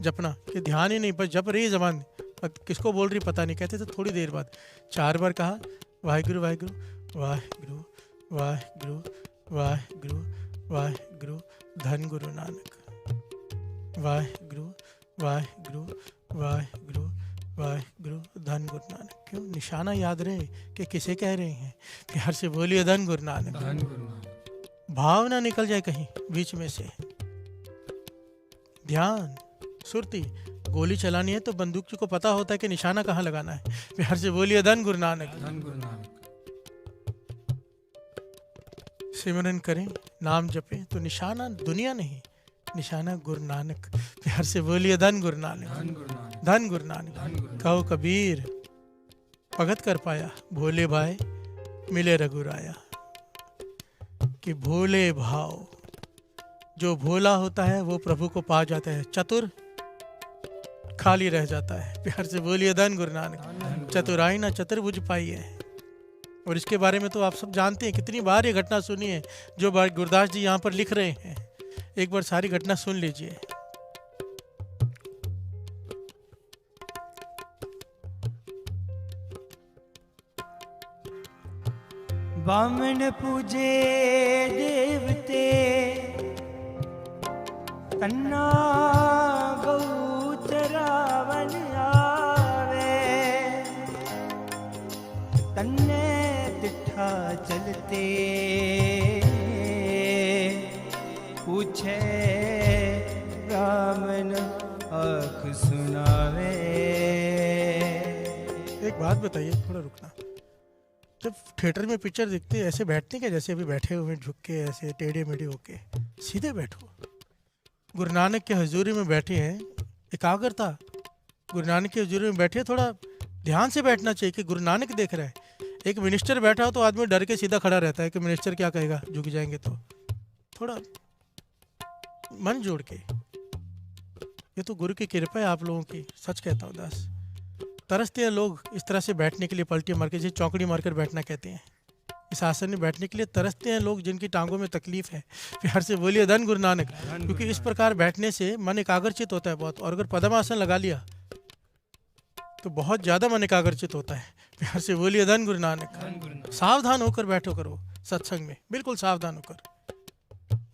जपना, कि ध्यान ही नहीं, बस जप रही है जबान, किसको बोल रही पता नहीं। कहते थे थोड़ी देर बाद 4 बार कहा वाहिगुरु वाहिगुरु वाहिगुरु वाहिगुरु वाहिगुरु वाहिगुरु धन गुरु नानक। वाहिगुरु वाहिगुरु वाहिगुरु वाहिगुरु धन गुरु नानक। क्यों? निशाना याद रहे कि किसे कह रहे हैं। प्यार से बोलिए धन गुरु नानक। धन गुरु नानक। भाव ना निकल जाए कहीं बीच में से। ध्यान सुरती। गोली चलानी है तो बंदूक को पता होता है कि निशाना कहाँ लगाना है। प्यार से बोलिए धन गुरु नानक। धन गुरु नानक। सिमरन करें, नाम जपें तो निशाना दुनिया नहीं, निशाना गुरु नानक। प्यार से बोलिए धन गुरु नानक। धन गुरु नानक। धन गुरु नानक। धन गुरु नानक। कहो कबीर भगत कर पाया, भोले भाई मिले रघुराया। कि भोले भाव, जो भोला होता है वो प्रभु को पा जाता है, चतुर खाली रह जाता है। प्यार से बोलिए धन गुरु नानक। चतुराई ना चतुर्भुज पाई है। और इसके बारे में तो आप सब जानते हैं, कितनी बार ये घटना सुनी है जो गुरदास जी यहाँ पर लिख रहे हैं। एक बार सारी घटना सुन लीजिए। बामन पूजे देवते, कन्ना गौ चरावन आवे। तन्ने तिठा चलते, पूछे ब्राह्मण आँख सुनावे। एक बात बताइए, थोड़ा रुकना। जब थिएटर में पिक्चर देखते हैं ऐसे बैठते हैं क्या? जैसे अभी बैठे हुए झुक के, ऐसे टेढ़े मेढ़े होके? सीधे बैठो। गुरु नानक के हजूरी में बैठे हैं, एकाग्रता। गुरु नानक की हजूरी में बैठे, थोड़ा ध्यान से बैठना चाहिए कि गुरु नानक देख रहा है। एक मिनिस्टर बैठा हो तो आदमी डर के सीधा खड़ा रहता है कि मिनिस्टर क्या कहेगा, झुक जाएंगे तो। थोड़ा मन जोड़ के। ये तो गुरु की कृपा है आप लोगों की, सच कहता हूँ दास। तरसते हैं लोग इस तरह से बैठने के लिए, पलटी मार के, जिसे चौकड़ी मारकर बैठना कहते हैं। इस आसन में बैठने के लिए तरसते हैं लोग जिनकी टांगों में तकलीफ है। प्यार से बोलिए धन गुरु नानक। क्योंकि इस प्रकार बैठने से मन एकाग्रचित होता है बहुत। और अगर पद्मासन लगा लिया तो बहुत ज़्यादा मन एकाग्रचित होता है। प्यार से बोलिए धन गुरु नानक। सावधान होकर बैठो करो सत्संग में, बिल्कुल सावधान होकर।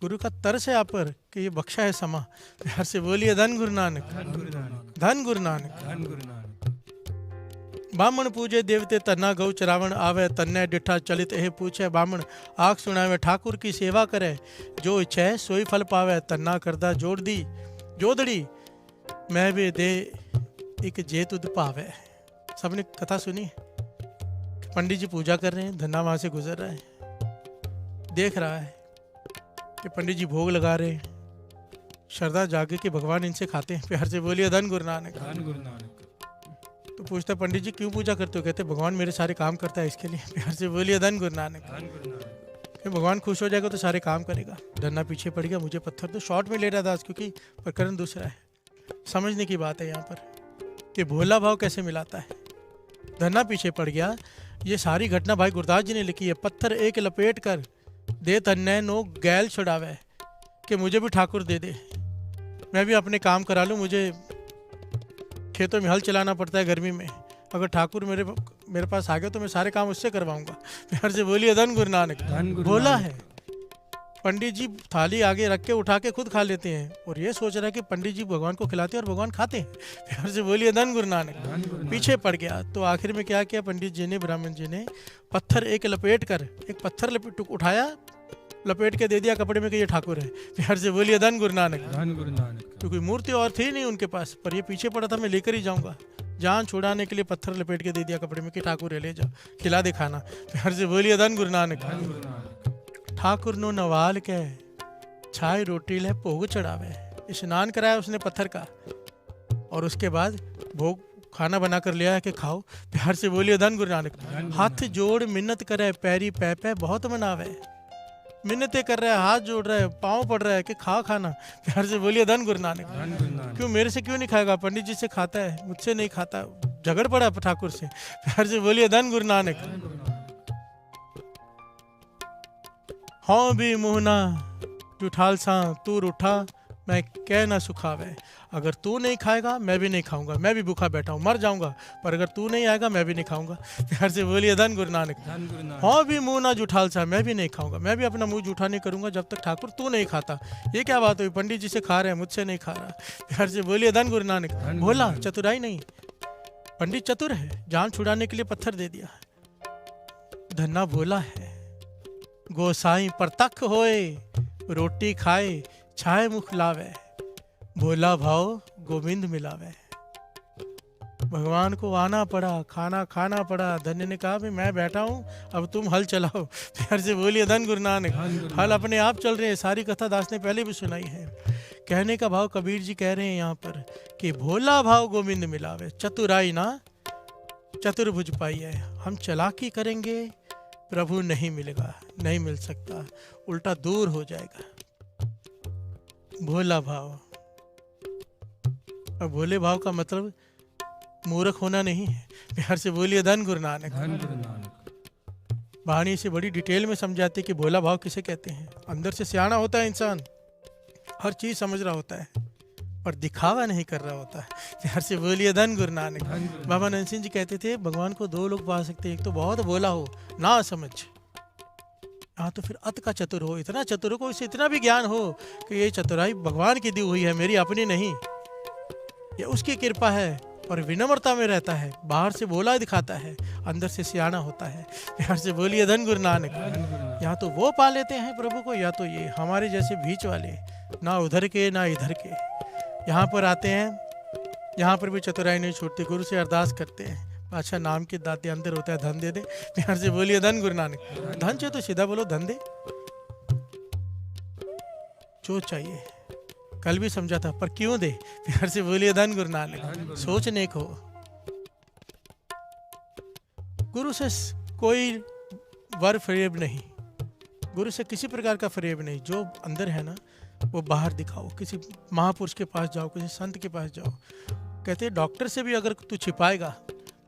गुरु का तरस है आप पर कि ये बख्शा है समा। प्यार से बोलिए धन गुरु नानक। धन गुरु नानक। धन गुरु नानक। बामण पूजे देवते, तना गौ चरावण आवे। तन्ने डिठा चलित एह पूछे, बामण आख सुनावे। ठाकुर की सेवा करे, जो इच्छा है सोई फल पावे। तन्ना करदा जोड़ दी जोदड़ी, मैं भी दे एक जे तुद पावे। सबने कथा सुनी? पंडित जी पूजा कर रहे हैं, धन्ना वहां से गुजर रहा है, देख रहा है कि पंडित जी भोग लगा रहे हैं। श्रद्धा जागे कि भगवान इनसे खाते हैं। प्यार से बोलिए धन गुरु नानक। धन गुरु नानक। तो पूछता पंडित जी क्यों पूजा करते हो? कहते भगवान मेरे सारे काम करता है इसके लिए। प्यार से बोलिए धन गुरु नानक। धन गुरु नानक। कि भगवान खुश हो जाएगा तो सारे काम करेगा। धन्ना पीछे पड़ गया, मुझे पत्थर तो शॉर्ट में ले रहा था क्योंकि प्रकरण दूसरा है। समझने की बात है यहाँ पर कि भोला भाव कैसे मिलाता है। धन्ना पीछे पड़ गया। ये सारी घटना भाई गुरदास जी ने लिखी है। पत्थर एक लपेट कर दे तन्ने नो गैल छुड़ावे, कि मुझे भी ठाकुर दे दे, मैं भी अपने काम करा लूँ। मुझे खेतों में हल चलाना पड़ता है गर्मी में, अगर ठाकुर मेरे पास आ गया तो मैं सारे काम उससे करवाऊंगा। प्यार से बोलिए धन गुरु नानक। भोला है। पंडित जी थाली आगे रख के उठा के खुद खा लेते हैं और ये सोच रहा है कि पंडित जी भगवान को खिलाते हैं और भगवान खाते हैं। प्यार से बोलिए धन गुरु नानक। पीछे पड़ गया तो आखिर में क्या किया पंडित जी ने, ब्राह्मण जी ने पत्थर एक लपेट कर, एक पत्थर उठाया लपेट के दे दिया कपड़े में कि ये ठाकुर है। प्यार से बोलिए धन गुरु नानक। धन गुरु नानक। क्योंकि मूर्ति और थी नहीं उनके पास, पर ये पीछे पड़ा था, मैं लेकर ही जाऊंगा। जान छुड़ाने के लिए पत्थर लपेट के दे दिया कपड़े में कि ठाकुर है, ले जाओ, खिला दे खाना। प्यार से बोलिए धन गुरु नानक। धन गुरु नानक। ठाकुर नो नवाल के छाई रोटी ले भोग चढ़ावे। स्नान कराया उसने पत्थर का, और उसके बाद भोग खाना बना कर लिया है कि खाओ। प्यार से बोलिए धन गुरु नानक। हाथ जोड़ मिन्नत करे, पैरी पै पै बहुत मनावे। मिन्नतें कर रहा है, हाथ जोड़ रहा है, पाँव पड़ रहा है कि खाओ खाना। प्यार से बोलिए धन गुरु नानक। धन गुरु नानक। क्यों मेरे से क्यों नहीं खाएगा? पंडित जी से खाता है, मुझसे नहीं खाता, झगड़ पड़ा ठाकुर से। प्यार से बोलिए धन गुरु नानक। हाँ भी मुहना जुठाल सा तू रूठा, मैं कह ना सुखावे। अगर तू नहीं खाएगा मैं भी नहीं खाऊंगा, मैं भी भूखा बैठा हूँ, मर जाऊंगा, पर अगर तू नहीं आएगा मैं भी नहीं खाऊंगा। प्यार से बोलिए धन गुरु नानक। धन गुरु नानक। हाँ भी मुंह ना जुठाल सा, मैं भी नहीं खाऊंगा, मैं भी अपना मुंह जूठा नहीं करूंगा जब तक ठाकुर तू नहीं खाता। ये क्या बात हुई? पंडित जी से खा रहे हैं, मुझसे नहीं खा रहा। प्यार से बोलिए धन गुरु नानक। भोला चतुराई नहीं, पंडित चतुर है, जान छुड़ाने के लिए पत्थर दे दिया। धन्ना भोला है, गोसाई परतख होए, रोटी खाए छाए मुख लावे। भोला भाव गोविंद मिलावे। भगवान को आना पड़ा, खाना खाना पड़ा। धन्य ने कहा, भाई मैं बैठा हूँ, अब तुम हल चलाओ। प्यार से बोलिए धन गुरु नानक। हल अपने आप चल रहे हैं। सारी कथा दास ने पहले भी सुनाई है। कहने का भाव कबीर जी कह रहे हैं यहाँ पर कि भोला भाव गोविंद मिलावे, चतुराई ना चतुर्भुज पाई है। हम चालाकी करेंगे प्रभु नहीं मिलेगा, नहीं मिल सकता, उल्टा दूर हो जाएगा। भोला भाव, और भोले भाव का मतलब मूर्ख होना नहीं है। प्यार से बोलिए धन गुरु नानक। धन गुरु नानक। वाणी से बड़ी डिटेल में समझाते कि भोला भाव किसे कहते हैं। अंदर से सियाना होता है इंसान, हर चीज समझ रहा होता है, पर दिखावा नहीं कर रहा होता है। प्यार से बोलिए धन गुरु नानक। बाबा नंद सिंह जी कहते थे भगवान को दो लोग पा सकते हैं, एक तो बहुत भोला हो ना समझ, हाँ तो फिर अत का चतुर हो, इतना चतुर हो इसे इतना भी ज्ञान हो कि ये चतुराई भगवान की दी हुई है, मेरी अपनी नहीं, ये उसकी कृपा है। और विनम्रता में रहता है, बाहर से भोला दिखाता है, अंदर से सियाना होता है। प्यार से बोलिए धन गुरु नानक। या तो वो पा लेते हैं प्रभु को, या तो ये हमारे जैसे बीच वाले, ना उधर के ना इधर के, यहाँ पर आते हैं, यहाँ पर भी चतुराई नहीं छूटती। गुरु से अरदास करते हैं, अच्छा नाम के दाते अंदर होता है, धन दे दे। प्यार से बोलिए धन गुरु नानक। धन चाहिए तो सीधा बोलो धन दे, जो चाहिए। कल भी समझा था, पर क्यों दे? प्यार से बोलिए धन गुरु नानक। सोचने को गुरु से कोई वर फरेब नहीं, गुरु से किसी प्रकार का फरेब नहीं। जो अंदर है ना वो बाहर दिखाओ। किसी महापुरुष के पास जाओ, किसी संत के पास जाओ। कहते हैं डॉक्टर से भी अगर तू छिपाएगा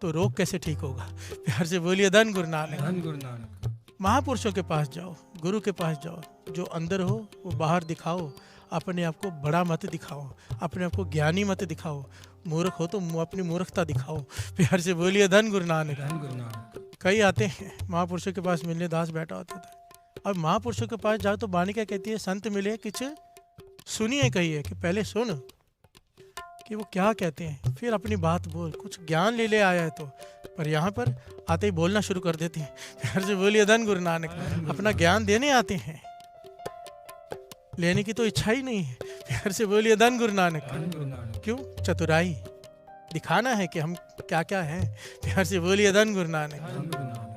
तो रोग कैसे ठीक होगा? प्यार से बोलिए धन गुरु नानक। धन गुरु नानक। महापुरुषों के पास जाओ, गुरु के पास जाओ, जो अंदर हो वो बाहर दिखाओ। अपने आप को बड़ा मत दिखाओ, अपने आप को ज्ञानी मत दिखाओ। मूर्ख हो तो अपनी मूर्खता दिखाओ। प्यार से बोलिए धन गुरु नानक। धन गुरु नानक। कई आते हैं महापुरुषों के पास मिलने, दास बैठा होता था। अब महापुरुषों के पास जाओ तो वाणी क्या कहती है? संत मिले कुछ सुनिए, कहिए कि पहले सुन कि वो क्या कहते हैं, फिर अपनी बात बोल। कुछ ज्ञान ले आया है तो, पर यहाँ पर आते ही बोलना शुरू कर देते हैं। प्यार से बोलिए धन गुरु नानक। अपना ज्ञान देने आते हैं, लेने की तो इच्छा ही नहीं है। प्यार से बोलिए धन गुरु नानक। धन गुरु नानक। क्यों? चतुराई दिखाना है कि हम क्या क्या हैं। प्यार से बोलिए धन गुरु नानक। धन गुरु नानक।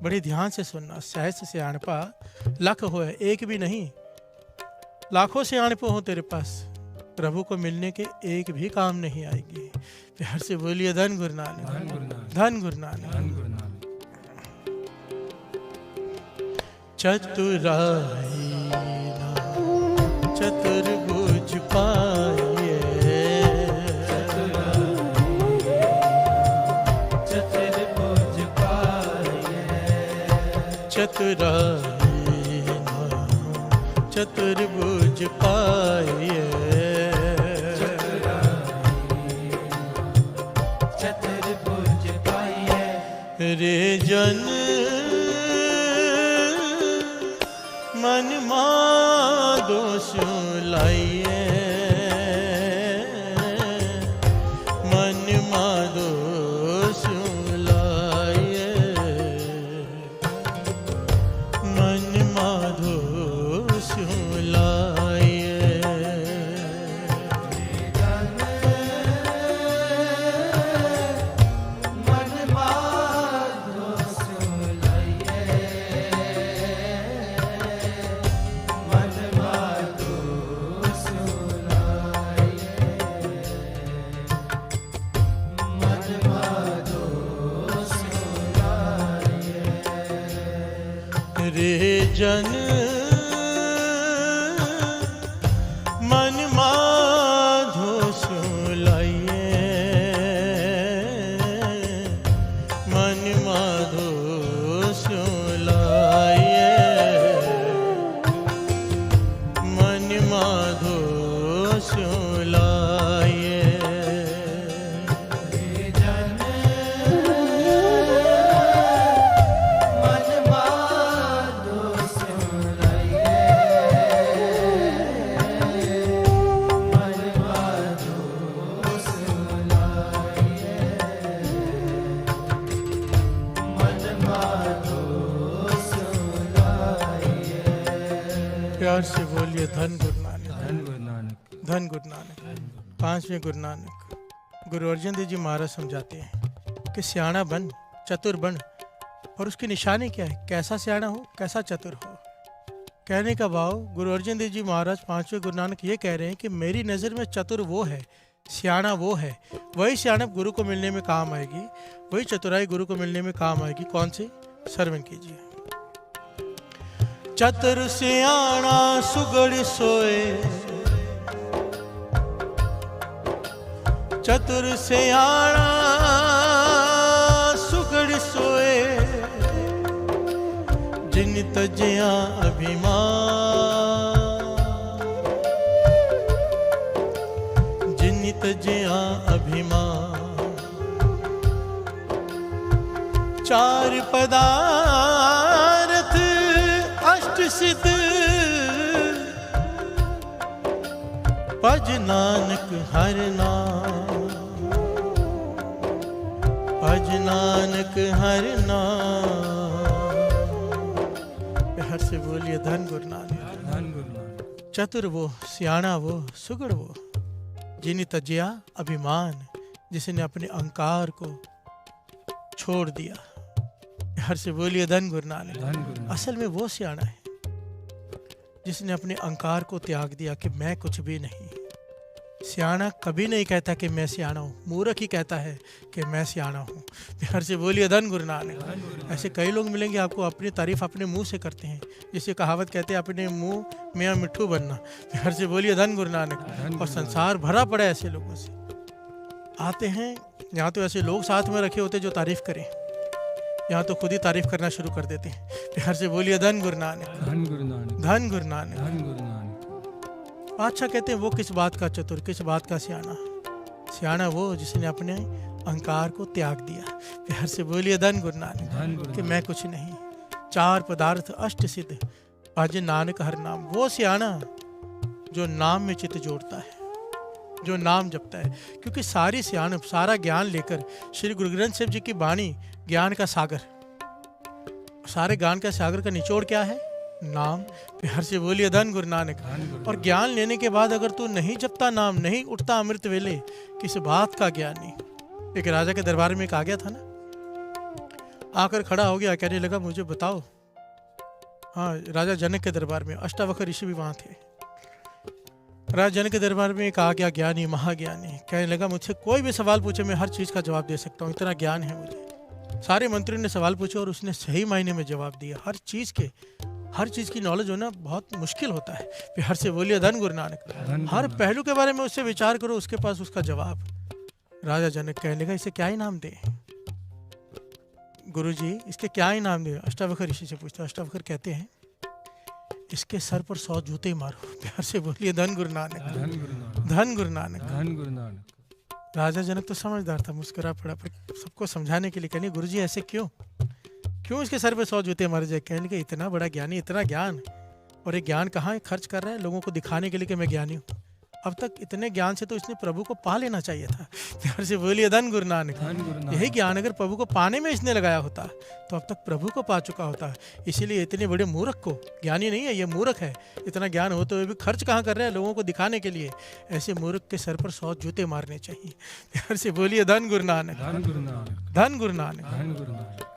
बड़े ध्यान से सुनना। सहस्र से अणपा लाख हो, एक भी नहीं, लाखों से अणपो हो तेरे पास, प्रभु को मिलने के एक भी काम नहीं आएगी। प्यार से बोलिए धन गुरु नानक। धन गुरु नानक। धन गुरु नानक। धन गुरु नानक। चतुराई ना चतुर्भुज पाइए, चतुर्भुज पाइए। चतुराई ना चतुर्भुज पाइए, चतुर्भुज पाइए। रे जन मन मा दोष लाइए, मन मा दोष लाइए, मन जन मन माधो सुलाइए, मन माधो सुलाइए, मन माधो सुलाइए। प्यार से बोलिए धन गुरु नानक, धन गुरु नानक, धन गुरु नानक। पांचवें गुरु नानक गुरु अर्जन देव जी महाराज समझाते हैं कि सियाणा बन, चतुर बन, और उसकी निशानी क्या है, कैसा सियाणा हो, कैसा चतुर हो। कहने का भाव गुरु अर्जन देव जी महाराज पांचवें गुरु नानक ये कह रहे हैं कि मेरी नज़र में चतुर वो है, सियाणा वो है, वही सियाणप गुरु को मिलने में काम आएगी, वही चतुराई गुरु को मिलने में काम आएगी। कौन सी? श्रवण कीजिए। चतुर सियाणा सुगड़ सोए, चतुर सियाणा सुगड़ सोए, जिन तजया अभिमान, जिन तजया अभिमान। चार पदार्थ अष्ट सिद्ध, भज नानक हर नाम, भज नानक हर नाम। हर से बोलिए धन गुरु नानक, धन गुरु नानक। चतुर वो, सियाणा वो, सुगड़ वो, जिन्हें तजया अभिमान, जिसने अपने अहंकार को छोड़ दिया। हर से बोलिए धन गुरु नानक। धन गुरु नानक। असल में वो सियाणा है जिसने अपने अहंकार को त्याग दिया कि मैं कुछ भी नहीं। सियाणा कभी नहीं कहता कि मैं सियाणा हूँ, मूर्ख ही कहता है कि मैं सियाणा हूँ। हर से बोलिए धन गुरु नानक। ऐसे कई लोग मिलेंगे आपको, अपनी तारीफ अपने मुंह से करते हैं, जिसे कहावत कहते हैं अपने मुंह में मिट्ठू बनना। हर से बोलिए धन गुरु नानक। और संसार भरा पड़ा है ऐसे लोगों से। आते हैं यहाँ तो ऐसे लोग साथ में रखे होते जो तारीफ करें, यहाँ तो खुद ही तारीफ करना शुरू कर देते हैं। हर से बोलिए धन गुरु नानक, धन गुरु नानक, धन गुरु नानक। धन गुरु नानक। बादशाह कहते हैं वो किस बात का चतुर, किस बात का सियाणा। सियाणा वो जिसने अपने अहंकार को त्याग दिया। हर से बोलिए धन गुरु नानक, धन गुरु कि मैं कुछ नहीं। चार पदार्थ अष्ट सिद्ध, भज नानक हर नाम। वो सियाणा जो नाम में चित्त जोड़ता है, जो नाम जपता है। क्योंकि सारी सियाणप, सारा ज्ञान लेकर श्री गुरु ग्रंथ साहिब जी की वाणी ज्ञान का सागर, सारे ज्ञान का सागर का निचोड़ क्या है? नाम। प्यार से बोलिए धन गुरु नानक। और ज्ञान लेने के बाद अगर तू नहीं जपता नाम, नहीं उठता अमृत वेले, किस बात का ज्ञान नहीं। एक राजा के दरबार में एक आ गया था ना, आकर खड़ा हो गया, कहने लगा मुझे बताओ। हाँ, राजा जनक के दरबार में, अष्टावक्र ऋषि भी वहाँ थे। राजा जनक के दरबार में एक आ गया ज्ञानी, महाज्ञानी, कहने लगा मुझसे कोई भी सवाल पूछे मैं हर चीज़ का जवाब दे सकता हूँ, इतना ज्ञान है मुझे। सारे मंत्रियों ने सवाल पूछे और उसने सही मायने में जवाब दिया। हर चीज़ की नॉलेज होना बहुत मुश्किल होता है। फिर हर से बोलिए धन गुरु नानक। हर पहलू के बारे में उससे विचार करो, उसके पास उसका जवाब। राजा जनक कहने लगा इसे क्या इनाम दे? गुरुजी इसके क्या इनाम दे? अष्टावक्र ऋषि से पूछते। अष्टावक्र कहते हैं इसके सर पर 100 जूते मारो। प्यार से बोलिए धन गुरु नानक, धन गुरु नानक, धन गुरु नानक। धन गुरु नानक। राजा जनक तो समझदार था, मुस्कुरा पड़ा, पर सबको समझाने के लिए कहने गुरुजी ऐसे क्यों इसके सर पे 100 जूते मारे जाए? कहने के इतना बड़ा ज्ञानी, इतना ज्ञान, और ये ज्ञान कहाँ खर्च कर रहा है लोगों को दिखाने के लिए कि मैं ज्ञानी हूँ। अब तक इतने ज्ञान से तो इसने प्रभु को पा लेना चाहिए था। प्यार से बोलिए धन गुरु नानक। यही ज्ञान अगर प्रभु को पाने में इसने लगाया होता तो अब तक प्रभु को पा चुका होता। इसीलिए इतने बड़े मूर्ख को, ज्ञानी नहीं है ये, मूर्ख है, इतना ज्ञान होते हुए भी खर्च कहाँ कर रहे हैं लोगों को दिखाने के लिए। ऐसे मूर्ख के सर पर 100 जूते मारने चाहिए। प्यार से बोलिए धन गुरु नानक, धन गुरु नानक, धन गुरु नानक। धन गुरु नानक।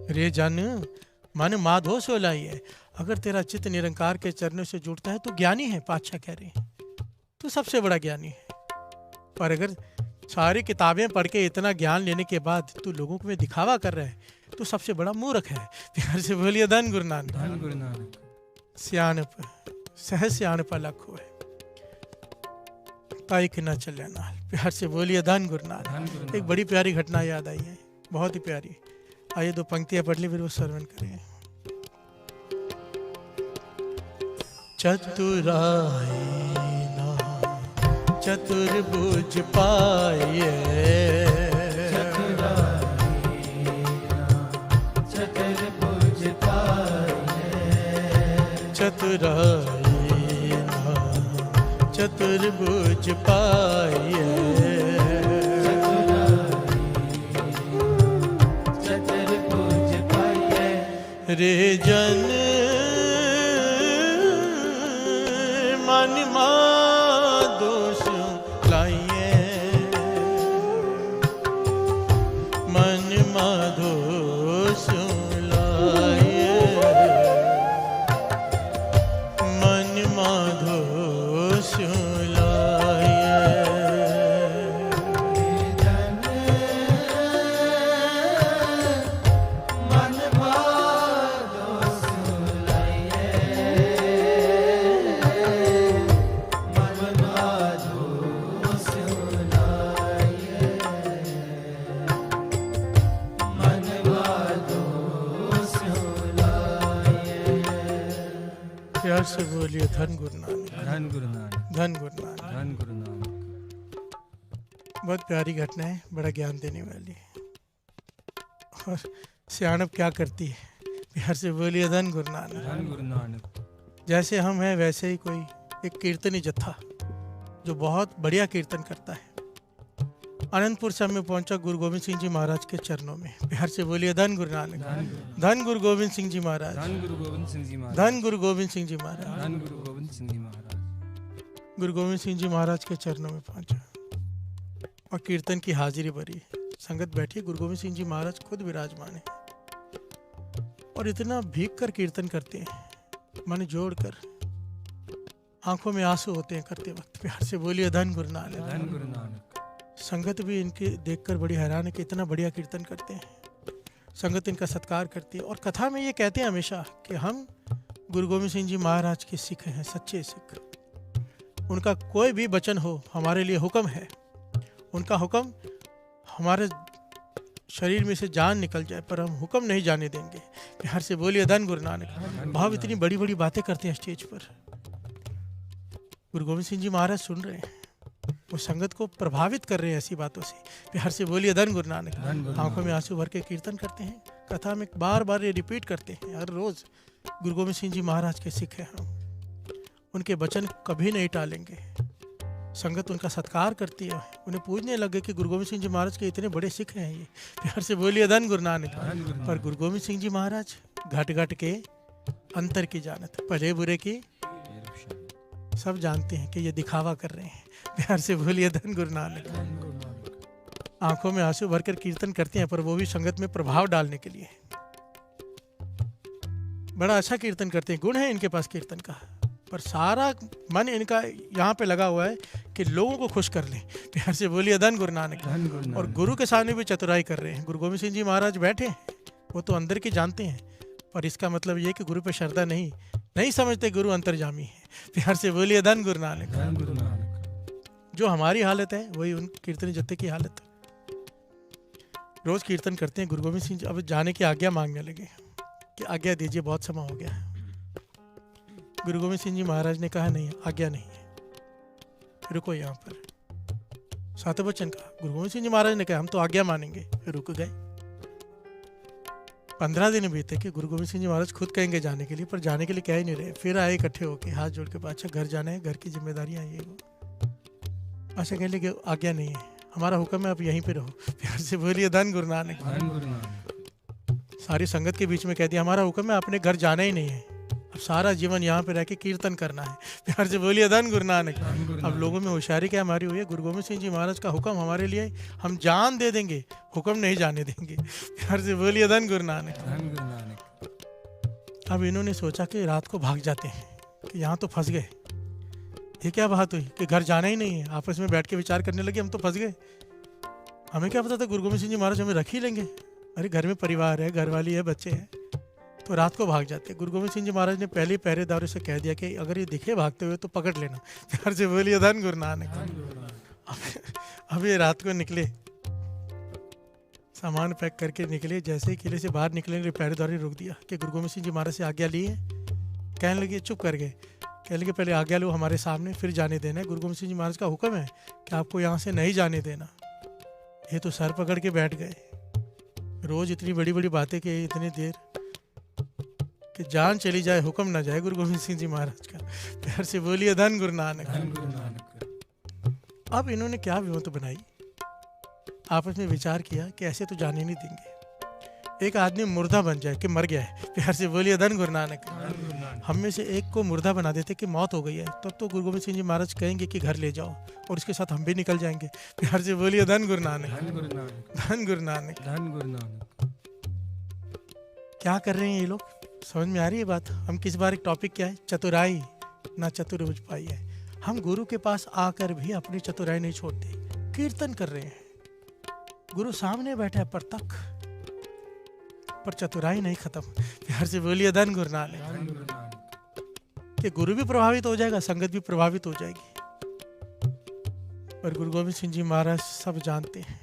रे जन मन माधो सोलाइए। अगर तेरा चित्त निरंकार के चरणों से जुड़ता है तो ज्ञानी है। पातशाह कह रहे हैं तू सबसे बड़ा ज्ञानी है। पर अगर सारी किताबें पढ़ के इतना ज्ञान लेने के बाद तू लोगों को में दिखावा कर रहा है, तो सबसे बड़ा मूर्ख है। प्यार से बोलिए धन गुरु नानक। धन गुरु नानक। सियाणप सहज सियाणप लख होए, ताई कि न चले नाल। प्यार से बोलिए धन गुरु नानक। धन गुरु एक नानक। बड़ी प्यारी घटना याद आई है, बहुत ही प्यारी। आइए 2 पंक्तियां पढ़ ली, फिर वो श्रवण करें। चतुराई ना चतुर्भुज पाए, चतुर्भुज पाए, चतुराई ना चतुर्भुज पाए, चतुर्भुज पाए, रे जन मन मा दोष लाइए, मन मा दोष लाइए, मन मा दोष लाइए। जन मन माधो सुलाइए, मन माधो सुलाइए, मन माधो सुलाइए। प्यार से बोलिए धन गुरु नानक। धन गुरु नानक। धन गुरु नानक। धन गुरु नानक। बहुत प्यारी घटना है, बड़ा ज्ञान देने वाली है। और सियाणप क्या करती है? प्यार से बोलिए धन गुरु नानक। धन गुरु नानक। जैसे हम हैं वैसे ही कोई एक कीर्तनी जत्था जो बहुत बढ़िया कीर्तन करता है, अनंतपुर साहब में पहुंचा गुरु गोविंद सिंह जी महाराज के चरणों में। प्यार से बोलिए धन गुरु नानक। धन गुरु गोविंद सिंह जी महाराज। धन गुरु गोविंद सिंह जी महाराज। धन गुरु गोविंद सिंह जी महाराज। धन गुरु गोविंद सिंह जी महाराज। गुरु गोविंद सिंह जी महाराज के चरणों में पहुंचा और कीर्तन की हाजिरी भरी। संगत बैठी, गुरु गोविंद सिंह जी महाराज खुद विराजमान है और इतना भीग कर कीर्तन करते हैं, मन जोड़कर, आंखों में आंसू होते हैं करते वक्त। प्यार से बोलिए धन गुरु नानक। धन गुरु नानक। संगत भी इनके देखकर बड़ी हैरान है कि इतना बढ़िया कीर्तन करते हैं। संगत इनका सत्कार करती है और कथा में ये कहते हैं हमेशा कि हम गुरु गोविंद सिंह जी महाराज के सिख हैं, सच्चे सिख। उनका कोई भी वचन हो हमारे लिए हुक्म है। उनका हुक्म हमारे शरीर में से जान निकल जाए पर हम हुक्म नहीं जाने देंगे। प्यार से बोलिए धन गुरु नानक। भाव इतनी बड़ी बड़ी बातें करते हैं स्टेज पर। गुरु गोविंद सिंह जी महाराज सुन रहे हैं, वो संगत को प्रभावित कर रहे हैं ऐसी बातों से। प्यार से बोलिए धन गुरु नानक। आंखों में आंसू भर के कीर्तन करते हैं। कथा में बार बार ये रिपीट करते हैं हर रोज, गुरु गोविंद सिंह जी महाराज के सिख हैं हम, उनके वचन कभी नहीं टालेंगे। संगत उनका सत्कार करती है, उन्हें पूजने लगे कि गुरु गोविंद सिंह जी महाराज के इतने बड़े सिख हैं ये। प्यार से बोलिए धन गुरु नानक। पर गुरु गोविंद सिंह जी महाराज घट घट के अंतर की जानत, भले बुरे की सब जानते हैं कि ये दिखावा कर रहे हैं। प्यार से बोलिए धन गुरु नानक। आंखों में आंसू भरकर कीर्तन करते हैं पर वो भी संगत में प्रभाव डालने के लिए। बड़ा अच्छा कीर्तन करते हैं, गुण है इनके पास कीर्तन का, पर सारा मन इनका यहाँ पे लगा हुआ है कि लोगों को खुश कर लें। प्यार से बोलिए धन गुरु नानक। और गुरु के सामने भी चतुराई कर रहे हैं। गुरु गोविंद सिंह जी महाराज बैठे हैं, वो तो अंदर की जानते हैं, पर इसका मतलब ये कि गुरु पे श्रद्धा नहीं समझते गुरु अंतर्जामी है। प्यार से बोलिए धन गुरु नानक। जो हमारी हालत है वही उन कीर्तनी जत्थे की हालत है। रोज कीर्तन करते हैं। गुरु गोविंद सिंह जी अब जाने की आज्ञा मांगने लगे कि आज्ञा दीजिए, बहुत समय हो गया है। गुरु गोविंद सिंह जी महाराज ने कहा नहीं, आज्ञा नहीं है, रुको यहाँ पर। सातवें वचन कहा। गुरु गोविंद सिंह जी महाराज ने कहा हम तो आज्ञा मानेंगे, रुक गए। 15 दिन बीते कि गुरु गोविंद सिंह जी महाराज खुद कहेंगे जाने के लिए, पर जाने के लिए कह ही नहीं रहे। फिर आए इकट्ठे होके हाथ जोड़ के, अच्छा घर जाना है, घर की जिम्मेदारियां ये वो। अच्छा कह कि आज्ञा नहीं है, हमारा हुक्म है आप यहीं पे रहो। प्यार से बोलिए धन गुरु नानक। सारी संगत के बीच में कह दिया हमारा हुक्म है, आपने घर जाना ही नहीं है, अब सारा जीवन यहाँ पे रह के कीर्तन करना है। प्यार से बोलिए धन गुरु नानक। अब लोगों में होशियारी क्या हमारी हुई है, गुरु गोविंद सिंह जी महाराज का हुक्म हमारे लिए हम जान दे देंगे, हुक्म नहीं जाने देंगे। प्यार से बोलिए धन गुरु नानक। अब इन्होंने सोचा कि रात को भाग जाते हैं कि यहाँ तो फंस गए। ये क्या बात हुई कि घर जाना ही नहीं है। आपस में बैठ के विचार करने लगे हम तो फंस गए। हमें क्या पता था गुरु गोविंद सिंह जी महाराज हमें रख ही लेंगे, अरे घर में परिवार है, घरवाली है, बच्चे हैं, तो रात को भाग जाते। गुरु गोविंद सिंह जी महाराज ने पहले पहरेदारों से कह दिया कि अगर ये दिखे भागते हुए तो पकड़ लेना। प्यार से बोलिए धन गुरु नानक। अब ये रात को निकले, सामान पैक करके निकले। जैसे ही किले से बाहर निकले, पहरेदार ने रोक दिया कि गुरु गोविंद सिंह जी महाराज से आज्ञा ली है। कहने लगे, चुप कर गए। कहने लगे, पहले आज्ञा लो हमारे सामने, फिर जाने देना है। गुरु गोविंद सिंह जी महाराज का हुक्म है कि आपको यहाँ से नहीं जाने देना। ये तो सर पकड़ के बैठ गए। रोज इतनी बड़ी बड़ी बातें कि इतनी देर कि जान चली जाए हुक्म ना जाए गुरु गोविंद सिंह जी महाराज का। प्यार से बोलिए धन गुरु नानक। धन गुरु नानक। अब इन्होंने क्या विमत बनाई, आपस में विचार किया कि ऐसे तो जाने नहीं देंगे, एक आदमी मुर्दा बन जाए कि मर गया है। प्यार से बोलिए धन गुरु नानक। हम में से एक को मुर्दा बना देते कि मौत हो गई है, तब तो गुरु गोविंद सिंह जी महाराज कहेंगे कि घर ले जाओ और इसके साथ हम भी निकल जाएंगे। प्यार से बोलिए धन गुरु नानक। धन गुरु नानक। धन गुरु नानक। धन गुरु नानक। क्या कर रहे हैं ये लोग, समझ में आ रही है बात। हम किस बार एक टॉपिक क्या है, चतुराई ना चतुर्भुज पाई है। हम गुरु के पास आकर भी अपनी चतुराई नहीं छोड़ते, कीर्तन कर रहे हैं। गुरु सामने बैठा है पर चतुराई नहीं खत्म। प्यार से बोलिए धन गुरु नानक। धन गुरु नानक। कि गुरु भी प्रभावित हो जाएगा, संगत भी प्रभावित हो जाएगी। पर गुरु गोविंद सिंह जी महाराज सब जानते हैं।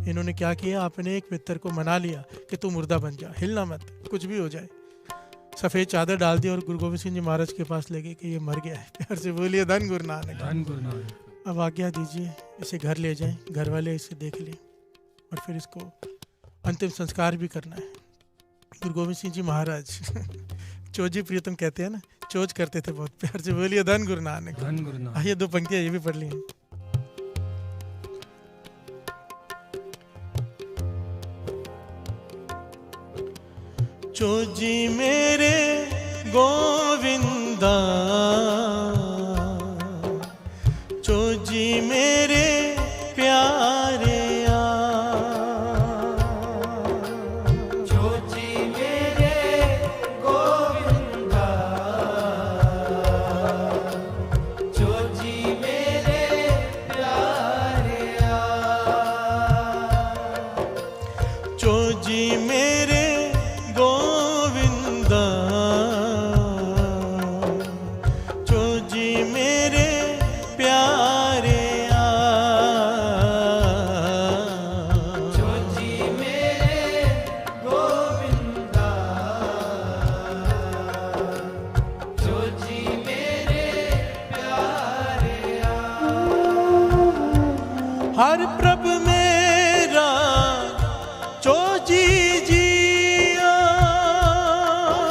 इन्होंने क्या किया, अपने एक मित्र को मना लिया कि तू मुर्दा बन जा, हिलना मत, कुछ भी हो जाए। सफेद चादर डाल दी और गुरु गोविंद सिंह जी महाराज के पास ले गए कि ये मर गया है। प्यार से बोलिए धन गुरु नानक। धन गुरु नानक। अब आज्ञा दीजिए, इसे घर ले जाएं, घर वाले इसे देख लें और फिर इसको अंतिम संस्कार भी करना है। गुरु गोविंद सिंह जी महाराज चोजी प्रियतम कहते हैं ना, चोज करते थे बहुत। प्यार से बोलिए धन गुरु नानक। धन गुरु नानक। आइए 2 पंक्तियां ये भी पढ़ ली हैं। चोजी मेरे गोविंदा, चोजी मेरे प्यारे आ, चोजी मेरे गोविंदा, चोजी मेरे प्यारे आ, चोजी मेरे गोविंदा, चोजी मेरे प्यारे आ, चोजी मेरे गोविंदा, चोजी मेरे प्यारे आ, हर प्रभ मेरा चोजी जिया,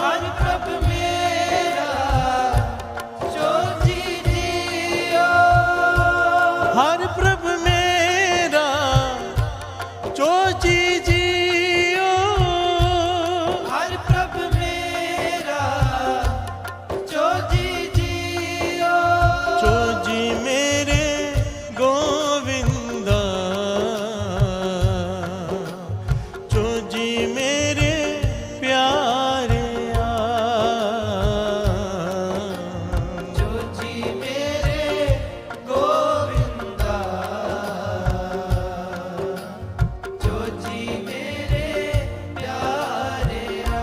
हर प्रभ मेरा चोजी जियो, हर प्रभ मेरा चोजी जियो, हर प्रभ मेरा चोजी जियो, चोजी मेरे गोविंदा, चोजी मेरे प्यारे आ, चोजी मेरे गोविंदा, चोजी मेरे प्यारे आ,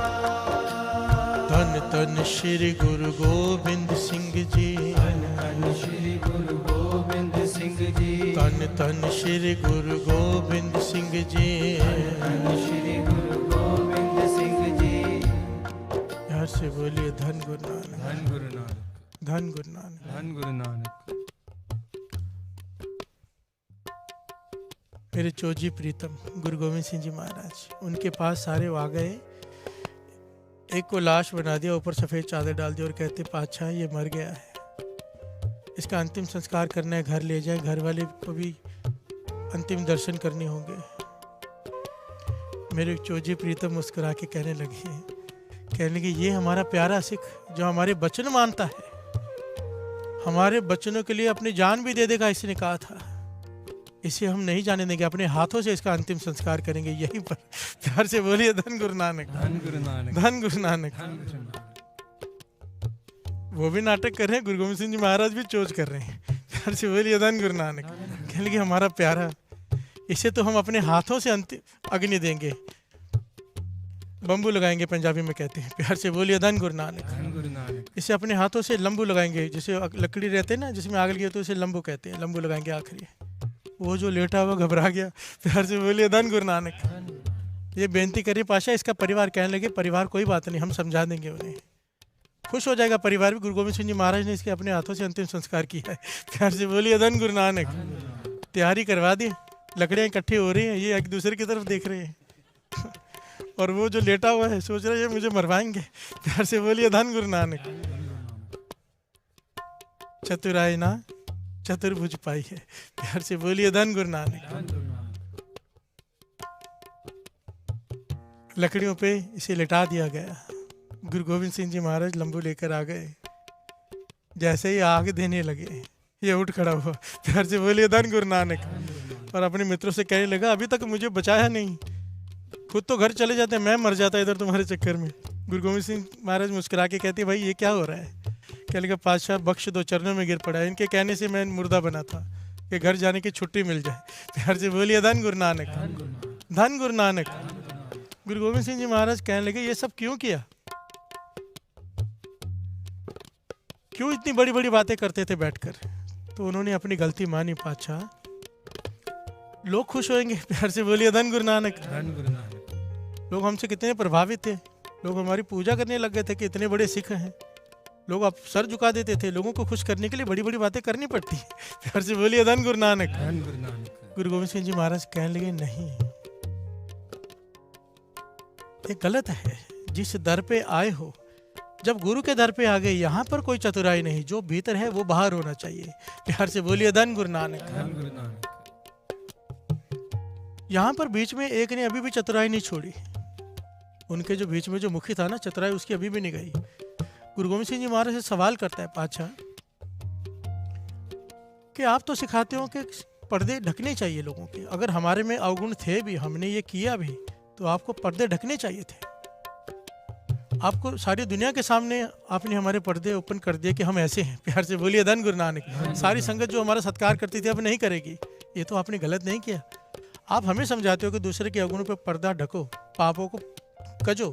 धन धन श्री गुरु गोविंद सिंह जी, धन श्री गुरु गोविंद सिंह जी, धन धन श्री गुरु गोविंद सिंह जी। धन श्री गुरु गोविंद सिंह जी, यार से बोलिए धन गुरु नानक। धन गुरु नानक। धन गुरु नानक। धन गुरु नानक। मेरे चोजी प्रीतम गुरु गोविंद सिंह जी महाराज, उनके पास सारे आ गए। एक को लाश बना दिया, ऊपर सफ़ेद चादर डाल दी और कहते पातशाह ये मर गया है, इसका अंतिम संस्कार करना है, घर ले जाए। घर वाले को भी अंतिम दर्शन करने होंगे। मेरे चोजी प्रीतम मुस्कुरा के कहने लगे ये हमारा प्यारा सिख जो हमारे वचन मानता है, हमारे बच्चों के लिए अपनी जान भी दे देगा, इसने कहा था। इसे हम नहीं जाने देंगे, अपने हाथों से इसका अंतिम संस्कार करेंगे यहीं पर। प्यार से बोलिए धन गुरु नानक। धन गुरु नानक। धन गुरु नानक। धन गुरु नानक। वो भी नाटक कर रहे हैं, गुरु गोविंद सिंह जी महाराज भी चोज कर रहे हैं। प्यार से बोलिए धन गुरु नानक। कहने लगे हमारा प्यारा, इसे तो हम अपने हाथों से अंतिम अग्नि देंगे, बम्बू लगाएंगे, पंजाबी में कहते हैं। प्यार से बोलिए धन गुरु नानक। धन गुरु नानक। इसे अपने हाथों से लंबू लगाएंगे, जैसे लकड़ी रहते हैं ना जिसमें आग लगी तो उसे लंबू कहते हैं, लंबू लगाएंगे आखिरी। वो जो लेटा हुआ घबरा गया, प्यार से बोलिए धन गुरु नानक। ये बेनती करिए पाशा, इसका परिवार कहने लगे परिवार कोई बात नहीं, हम समझा देंगे उन्हें, खुश हो जाएगा परिवार भी। गुरु गोविंद सिंह जी महाराज ने इसके अपने हाथों से अंतिम संस्कार किया है। प्यार से बोलिए धन गुरु नानक। तैयारी करवा दी, लकड़ियाँ इकट्ठी हो रही हैं, ये एक दूसरे की तरफ देख रहे हैं और वो जो लेटा हुआ है सोच रहे हैं मुझे मरवाएंगे। प्यार से बोलिए धन गुरु नानक। चतुराई ना चतुर्भुज पाई है। प्यार से बोलिए धन गुरु नानक। लकड़ियों पे इसे लिटा दिया गया। गुरु गोविंद सिंह जी महाराज लंबू लेकर आ गए। जैसे ही आग देने लगे ये उठ खड़ा हुआ। प्यार से बोलिए धन गुरु नानक। और अपने मित्रों से कहने लगा अभी तक मुझे बचाया नहीं, खुद तो घर चले जाते, मैं मर जाता इधर तुम्हारे चक्कर में। गुरु गोविंद सिंह महाराज मुस्कुरा के कहते भाई ये क्या हो रहा है? कहने लगा पातशाह बख्श दो, चरणों में गिर पड़ा है। इनके कहने से मैं मुर्दा बना था कि घर जाने की छुट्टी मिल जाए। प्यार से बोलिए धन गुरु नानक। धन गुरु नानक। गुरु गोविंद सिंह जी महाराज कहने लगे ये सब क्यों किया, क्यों इतनी बड़ी बड़ी बातें करते थे बैठकर? तो उन्होंने अपनी गलती मानी पातशाह, लोग खुश होंगे। प्यार से बोलिए धन गुरु नानक। धन गुरु नानक। लोग हमसे कितने प्रभावित थे, लोग हमारी पूजा करने लग गए थे कि इतने बड़े सिख हैं। लोग अब सर झुका देते थे, लोगों को खुश करने के लिए बड़ी बड़ी बातें करनी पड़ती है। प्यार से बोलिए धन गुरु नानक। धन गुरु नानक। गुरु गोविंद सिंह जी महाराज कहने लगे नहीं, ये गलत है। जिस दर पे आए हो, जब गुरु के दर पे आ गए, यहाँ पर कोई चतुराई नहीं, जो भीतर है वो बाहर होना चाहिए। प्यार से बोलिए धन गुरु नानक। धन गुरु नानक। यहाँ पर बीच में एक ने अभी भी चतुराई नहीं छोड़ी। उनके जो बीच में जो मुखी था ना, चतुराई उसकी अभी भी नहीं गई। गुरु गोविंद सिंह जी महाराज से सवाल करता है पातशाह कि आप तो सिखाते हो कि पर्दे ढकने चाहिए लोगों के, अगर हमारे में अवगुण थे भी, हमने ये किया भी, तो आपको पर्दे ढकने चाहिए थे। आपको सारी दुनिया के सामने आपने हमारे पर्दे ओपन कर दिए कि हम ऐसे हैं। प्यार से बोलिए धन गुरु नानक। सारी संगत जो हमारा सत्कार करती थी अब नहीं करेगी। ये तो आपने गलत नहीं किया। आप हमें समझाते हो कि दूसरे के अवगुणों पर पर्दा ढको, पापों को कजो,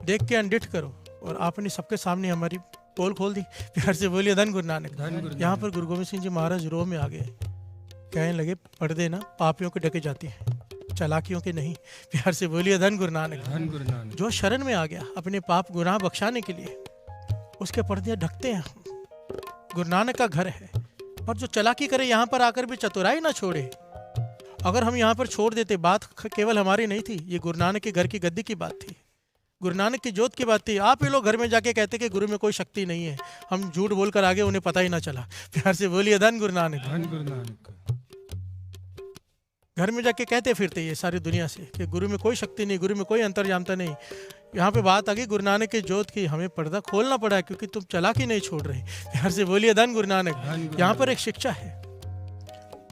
देख के अनडिठ करो, और आपने सबके सामने हमारी पोल खोल दी। प्यार से बोलिए धन गुरु नानक। यहाँ पर गुरु गोविंद सिंह जी महाराज रोह में आ गए, कहने लगे पर्दे ना पापियों के ढके जाते हैं, चालाकियों के नहीं। प्यार से बोलिए धन गुरु नानक। धन गुरु नानक। जो शरण में आ गया अपने पाप गुनाह बख्शाने के लिए, उसके पर्दे ढकते हैं। गुरु नानक का घर है। और जो चालाकी करे यहाँ पर आकर भी चतुराई ना छोड़े। अगर हम यहाँ पर छोड़ देते, बात केवल हमारी नहीं थी, ये गुरु नानक के घर की गद्दी की बात थी, गुरु नानक की जोत की बात थी। आप ये लोग घर में जाके कहते कि गुरु में कोई शक्ति नहीं है, हम झूठ बोलकर आगे, उन्हें पता ही ना चला। प्यार से बोलिए धन गुरु नानक। धन गुरु नानक। घर में जाके कहते फिरते ये सारी दुनिया से कि गुरु में कोई शक्ति नहीं, गुरु में कोई अंतर्यामता नहीं। यहाँ पे बात आ गई गुरु नानक की जोत की, हमें पर्दा खोलना पड़ा क्योंकि तुम चालाकी नहीं छोड़ रहे। प्यार से बोलिए धन गुरु नानक। यहाँ पर एक शिक्षा है,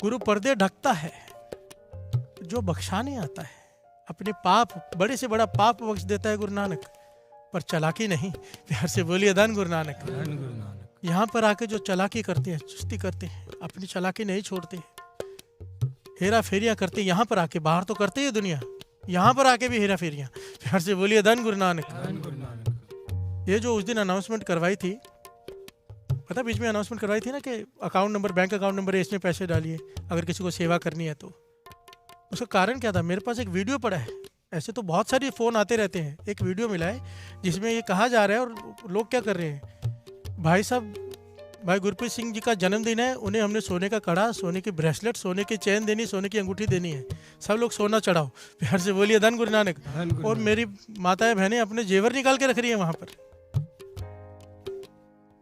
गुरु पर्दे ढकता है, जो बख्शाने आता है, अपने पाप, बड़े से बड़ा पाप बख्श देता है गुरु नानक, पर चालाकी नहीं। प्यार से बोलिए धन गुरु नानक। धन गुरु नानक। यहाँ पर आके जो चालाकी करते हैं, चुस्ती करते हैं, अपनी चालाकी नहीं छोड़ते, हेरा फेरियां करते हैं, यहाँ पर आके, बाहर तो करते ही दुनिया, यहाँ पर आके भी हेरा फेरियां। प्यार से बोलिए धन गुरु नानक। धन गुरु नानक। ये जो उस दिन अनाउंसमेंट करवाई थी, पता बीच में अनाउंसमेंट करवाई थी ना कि account number, bank account number है, इसमें पैसे डालिए अगर किसी को सेवा करनी है तो। उसका कारण क्या था? मेरे पास एक वीडियो पड़ा है, ऐसे तो बहुत सारे फ़ोन आते रहते हैं, एक वीडियो मिला है जिसमें ये कहा जा रहा है, और लोग क्या कर रहे हैं, भाई साहब, भाई गुरप्रीत सिंह जी का जन्मदिन है, उन्हें हमने सोने का कड़ा, सोने की ब्रेसलेट, सोने की चैन देनी, सोने की अंगूठी देनी है, सब लोग सोना चढ़ाओ। प्यार से बोलिए धन गुरु नानक। और मेरी माताएं बहनें अपने जेवर निकाल के रख रही है वहां पर।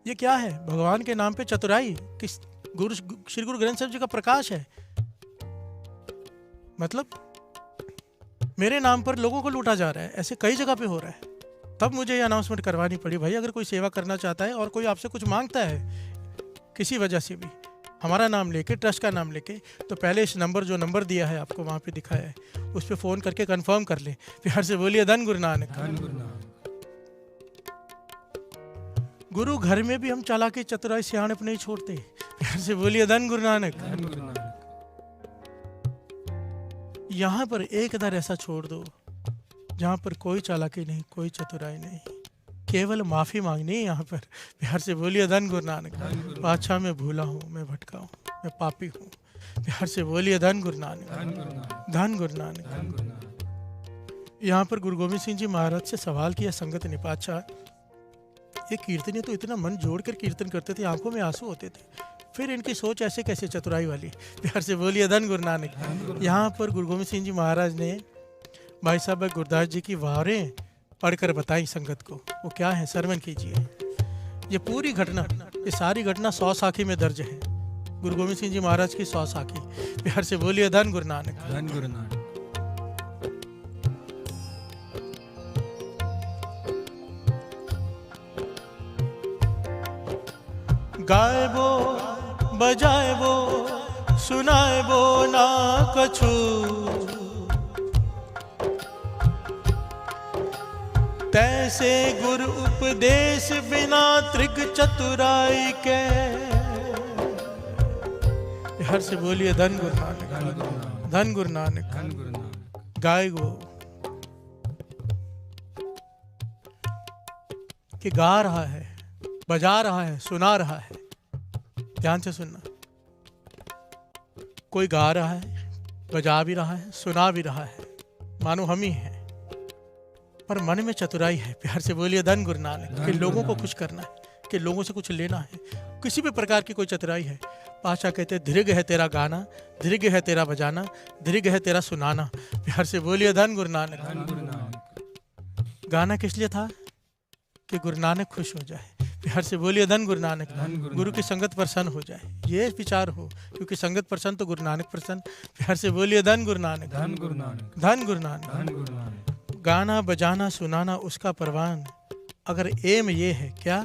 ये क्या है? भगवान के नाम पे चतुराई, किस श्री गुरु ग्रंथ साहिब जी का प्रकाश है। मतलब मेरे नाम पर लोगों को लूटा जा रहा है, ऐसे कई जगह पे हो रहा है। तब मुझे ये अनाउंसमेंट करवानी पड़ी, भाई अगर कोई सेवा करना चाहता है और कोई आपसे कुछ मांगता है किसी वजह से भी, हमारा नाम लेके, ट्रस्ट का नाम लेके, तो पहले इस नंबर, जो नंबर दिया है आपको वहाँ पे दिखाया है, उस पर फ़ोन करके कंफर्म कर ले। प्यार से बोलिए धन गुरु नानक। धन गुरु नानक। गुरु घर में भी हम चालाकी चतुराई सियाणप नहीं छोड़ते। प्यार से बोलिए धन गुरु नानक। धन गुरु नानक। यहाँ पर एक दर ऐसा छोड़ दो जहाँ पर कोई चालाकी नहीं, कोई चतुराई नहीं, केवल माफ़ी मांगनी है यहाँ पर। प्यार से बोलिए धन गुरु नानक। बादशाह मैं भूला हूँ, मैं भटका हूँ, मैं पापी हूँ। प्यार से बोलिए धन गुरु नानक, धन गुरु नानक। यहाँ पर गुरु गोविंद सिंह जी महाराज से सवाल किया संगत ने, पातशाह ये कीर्तनी तो इतना मन जोड़ कर कीर्तन करते थे, आंखों में आंसू होते थे, फिर इनकी सोच ऐसे कैसे चतुराई वाली। प्यार से बोलिए धन गुरु नानक। यहाँ पर गुरु गोविंद सिंह जी महाराज ने भाई साहब गुरदास जी की वारें पढ़कर बताई संगत को। वो क्या है, श्रवण कीजिए। ये पूरी घटना, ये सारी घटना 100 साखी में दर्ज है, गुरु गोविंद सिंह जी महाराज की 100 साखी। प्यार से बोलिए धन गुरु नानक, धन गुरु नानक। गाए वो बजाए वो सुनाए वो ना कछु, तैसे गुरु उपदेश बिना त्रिक चतुराई के। हर से बोलिए धन गुरु नानक, धन गुरु नानक, धन गुरु नानक। गाए वो कि गा रहा है, बजा रहा है, सुना रहा है। ध्यान से सुनना, कोई गा रहा है, बजा भी रहा है, सुना भी रहा है, मानो हम ही हैं, पर मन में चतुराई है। प्यार से बोलिए धन गुरु नानक। कि लोगों को खुश करना है, कि लोगों से कुछ लेना है, किसी भी प्रकार की कोई चतुराई है। पाशा कहते हैं दीर्घ है तेरा गाना, दीर्घ है तेरा बजाना, दीर्घ है तेरा सुनाना। प्यार से बोलिए धन गुरु नानक, धन गुरु नानक। गाना किस लिए था? कि गुरु नानक खुश हो जाए। प्यार से बोलिए धन गुरु नानक, गुरु की संगत प्रसन्न हो जाए, ये विचार हो। क्योंकि संगत प्रसन्न तो गुरु नानक प्रसन्न। प्यार से बोलिए धन गुरु नानक, धन गुरु नानक, धन गुरु नानक। धन गुरु नानक। गाना बजाना सुनाना उसका परवान, अगर एम ये है क्या,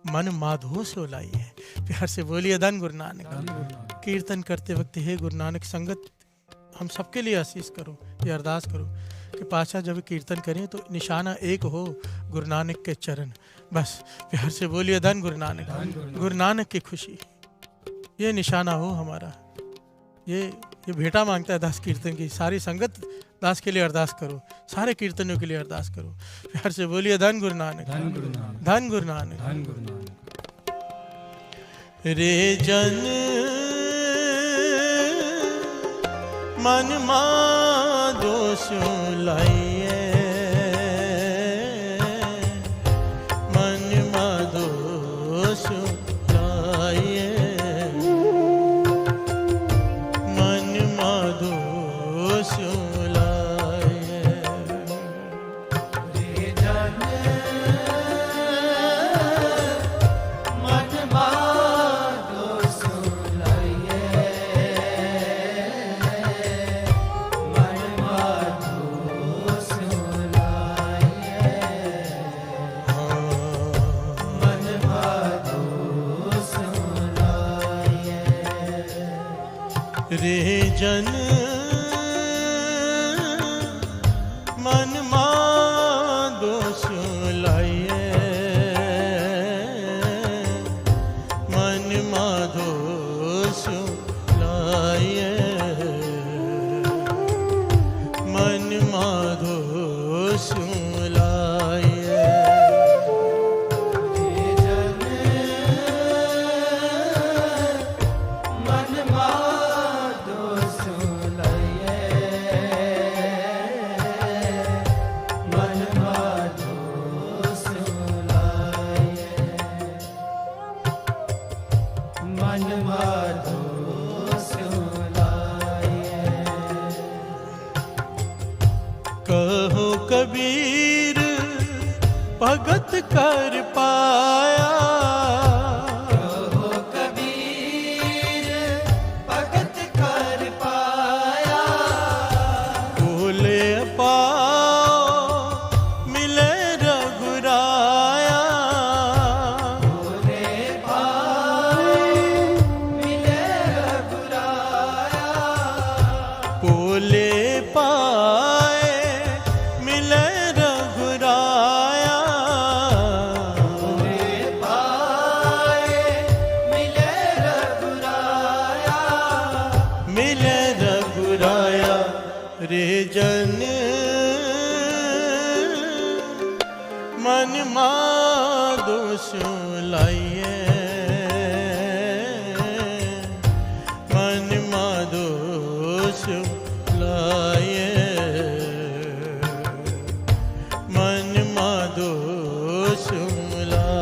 मन माधो सो लाई है। प्यार से बोलिए धन गुरु नानक। धन गुरु नानक। कीर्तन करते वक्त हे गुरु नानक संगत हम सबके लिए आशीष करो, ये अरदास करो कि पाशा जब कीर्तन करें तो निशाना एक हो, गुरु नानक के चरण। बस प्यार से बोलिए धन गुरु नानक, गुरु नानक की खुशी, ये निशाना हो हमारा। ये भेंटा मांगता है दास कीर्तन की। सारी संगत दास के लिए अरदास करो, सारे कीर्तनों के लिए अरदास करो। प्यार से बोलिए धन गुरु नानक, धन गुरु नानक, धन गुरु नानक। धन गुरु नानक। रे जन मन माधो सो लाइए, मन माधो सो लाइए, मन माधो सो लाइए। रे जन मन माधो सो लाइए, मन माधो सो लाइए, मन माधो सो लाइए। रे जन मन माधो सो लाइए, मन माधो सो लाइए, मन माधो सो लाइए। रे जन मन माधो सो लाइए, मन माधो सो लाइए, मन माधो सो लाइए। कहो कबीर भगत कर पाया, कहो कबीर भगत कर पाया, बोले पाओ मिले रघुराया, बोले पाए मिले रघुराया, बोले पाए मिले रघुराया, बोले पाए रे जन मन दोष लाइए, मन दोष लाइए, मन दोष लाइए।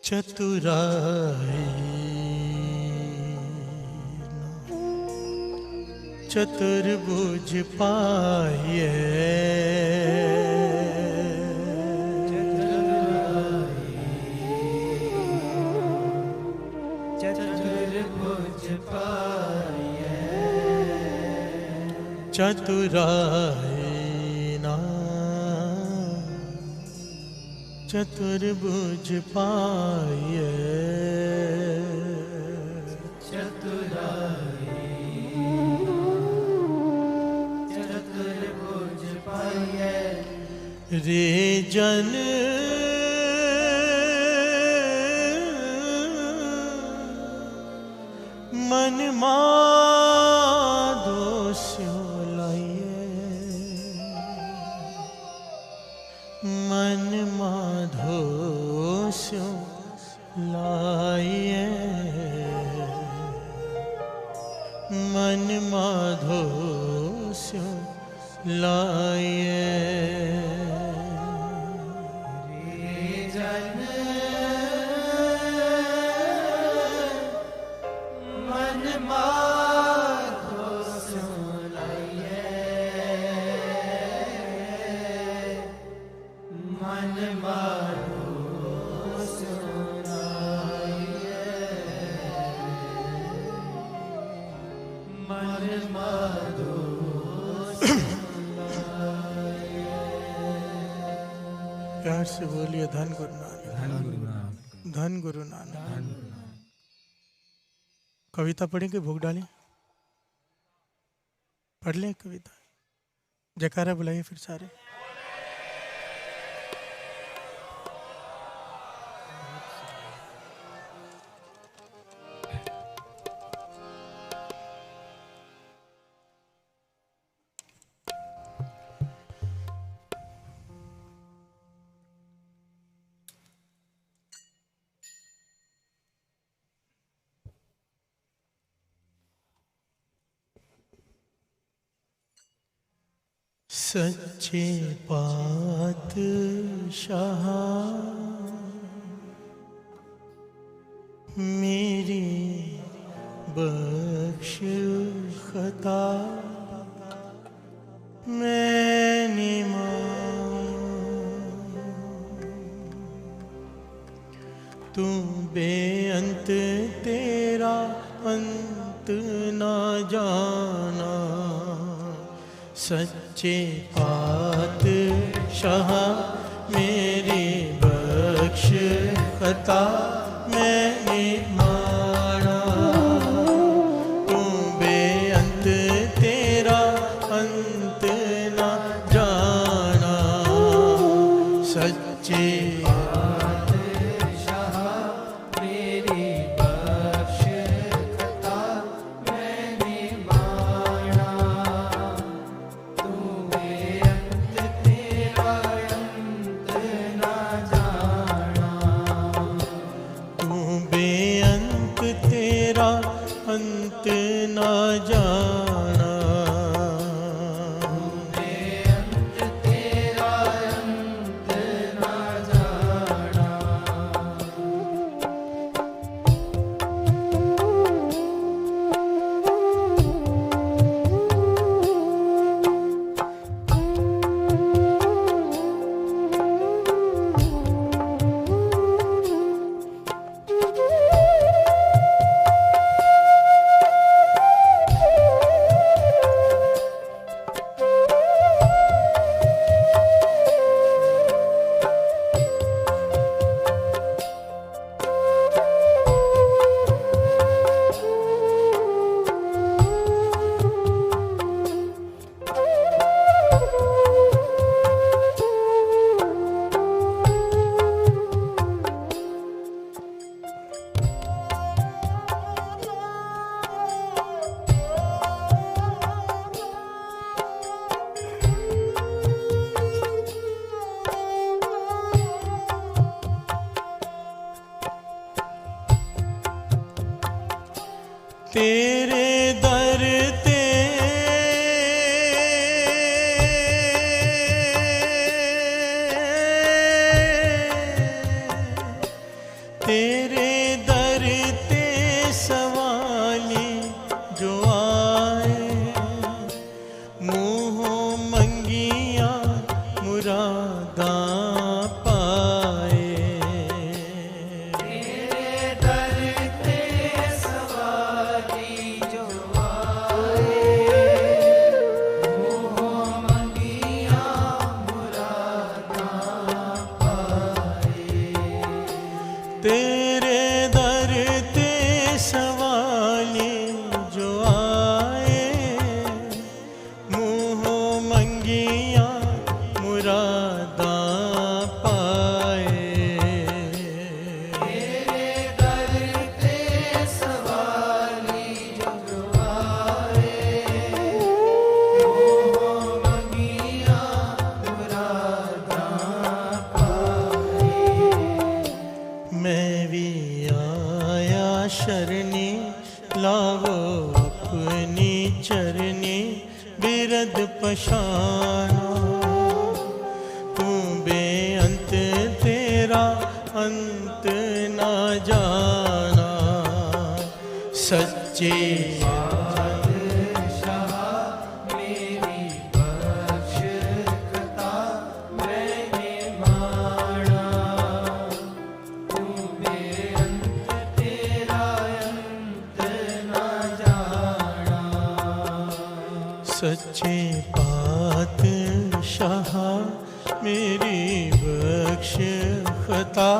चतुराई चतुर्भुज पाए, चतुर्भुज पाए, चतुराई ना चतुर्भुज पाए, चतुर्भुज पाए, रे जन मन दोष मन दोष लाइए, मन दोष लाइए। प्यार से बोलिए धन गुरु नानक, धन गुरु नानक, धन गुरु नानक। धन गुरु नानक। कविता पढ़ेंगे, भोग डालें, पढ़ लें कविता। जयकारा बुलाइए फिर सारे। सच्चे पातशाह मेरी बख्श खता मैंने तू बेअंत तेरा अंत ना जाना, सच्चे पातशाह मेरी बख्श खता मैंने माना। तू बेअंत तेरा अंत ना जाना, सच्चे अंत ना जाना। अंत तेरा अंत ना जाना। तेरे दर ते तेरे दर ते सवाली जो आए, मुँहों मंगिया मुरादा पाए। तेरे दर ते सवाली जो आए, मुँहों मंगिया मुरादा पाए। तेरे दर ते सवाली जो आए, मोह मंगिया मुरादा पाए। मैं भी आया शरणी लावो अपनी चरनी बिरद पशाना। तू बेअंत तेरा अंत ना जाना, सच्चे बादशाह मेरी बख्श खता मैंने माना। तू बेअंत तेरा अंत ना जाना। सच्चे पातशाह मेरी बख्श खता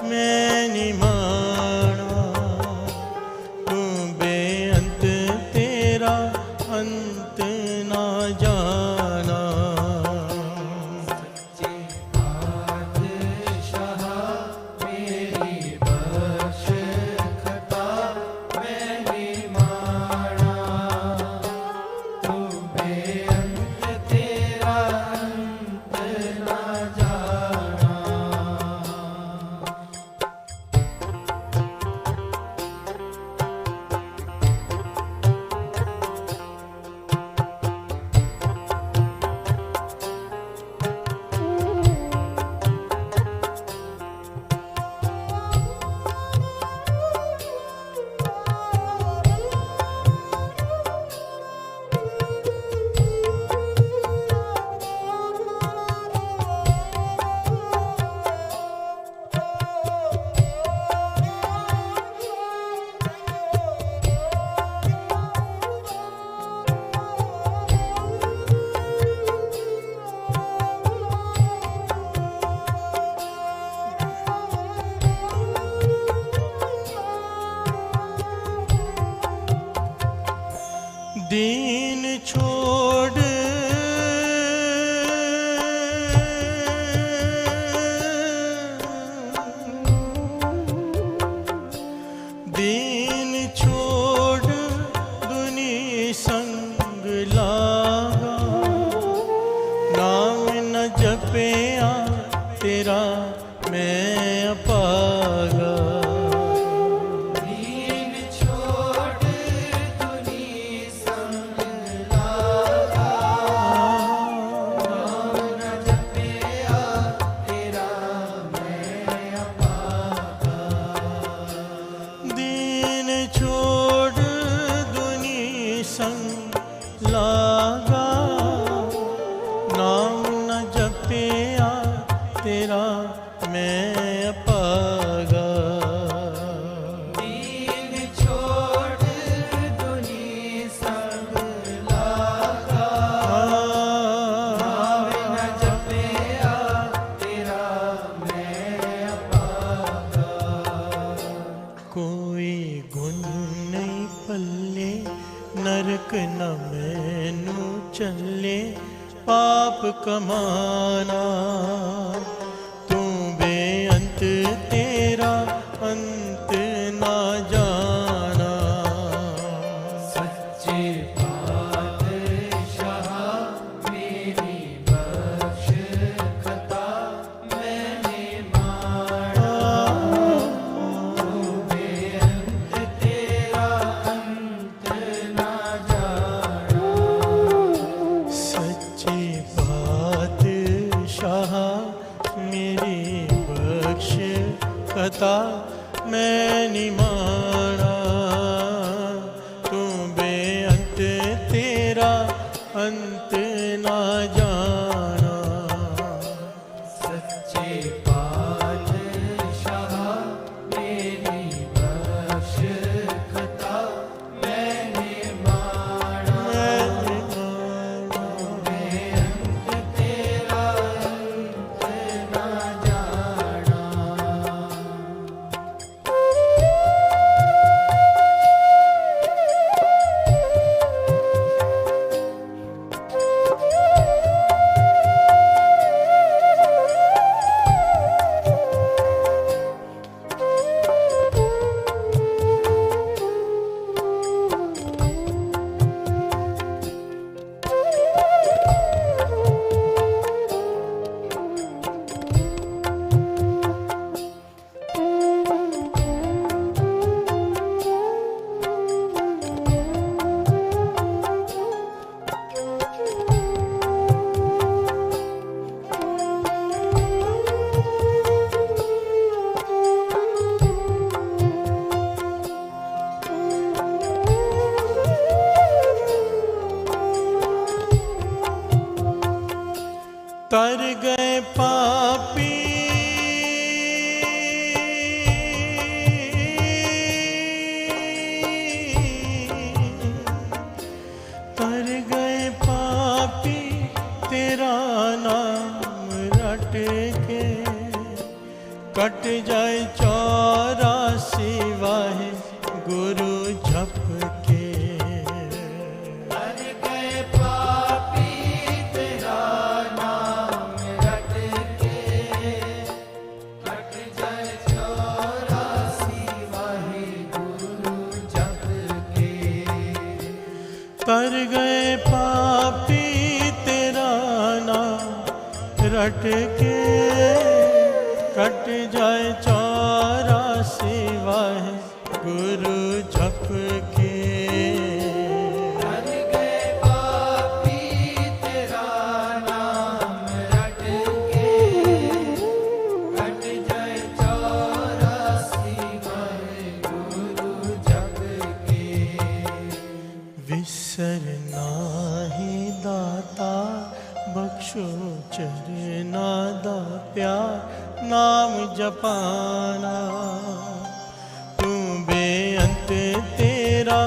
मैंने माना। तू बेअंत तेरा अंत ना जाना। सच्चे बादशाह मेरी बख्श खता मैंने माना। तू बेअंत तेरा अंत ना जाना। दीन छोड़ दीन छोड़ दुनी संग लागा, नाम न जपिया तेरा मैं अपागा। दीन छोड़ दुनी संग लागा, नाम न जपिया तेरा मैं अपागा। दीन छोड़ दुनी संग लागा, नाम न जपिया तेरा मैं अपागा। दीन छोड़ दुनी संग लागा, नाम न जपिया तेरा मैं अपागा। कोई गुण नहीं पल्ले, नरक न मैनू चले, पाप कमाना तू बेअंत तेरा अंत ना जाना। सच्चे पातशाह मेरी बख्श खता मैंने माना, तू बेअंत तेरा अंत ना जाना। सच्चे पातशाह मेरी बख्श कथा मैं निमाना, तू बेअंत तेरा अंत ना जाना। सच्चे पातशाह मेरी बख्श खता मैंने माना, बेअंत तेरा अंत ना जाना। तर गए पापी तर गए पापी तेरा नाम रट के, कट जाए 84 वाहे गुरु जप के। तर गए पापी तेरा नाम रट के, कट जाए 84 वाहे गुरु जप के। तर गए पापी तेरा नाम रट के, कट जाए 84 वाहे गुरु जप के। तर गए पापी तेरा नाम रट के, कट जाए 84 वाहे गुरु जप के। विसर नाहि दाता बख्शो चरना दा प्यार नाम जपाना, तू बेअंत तेरा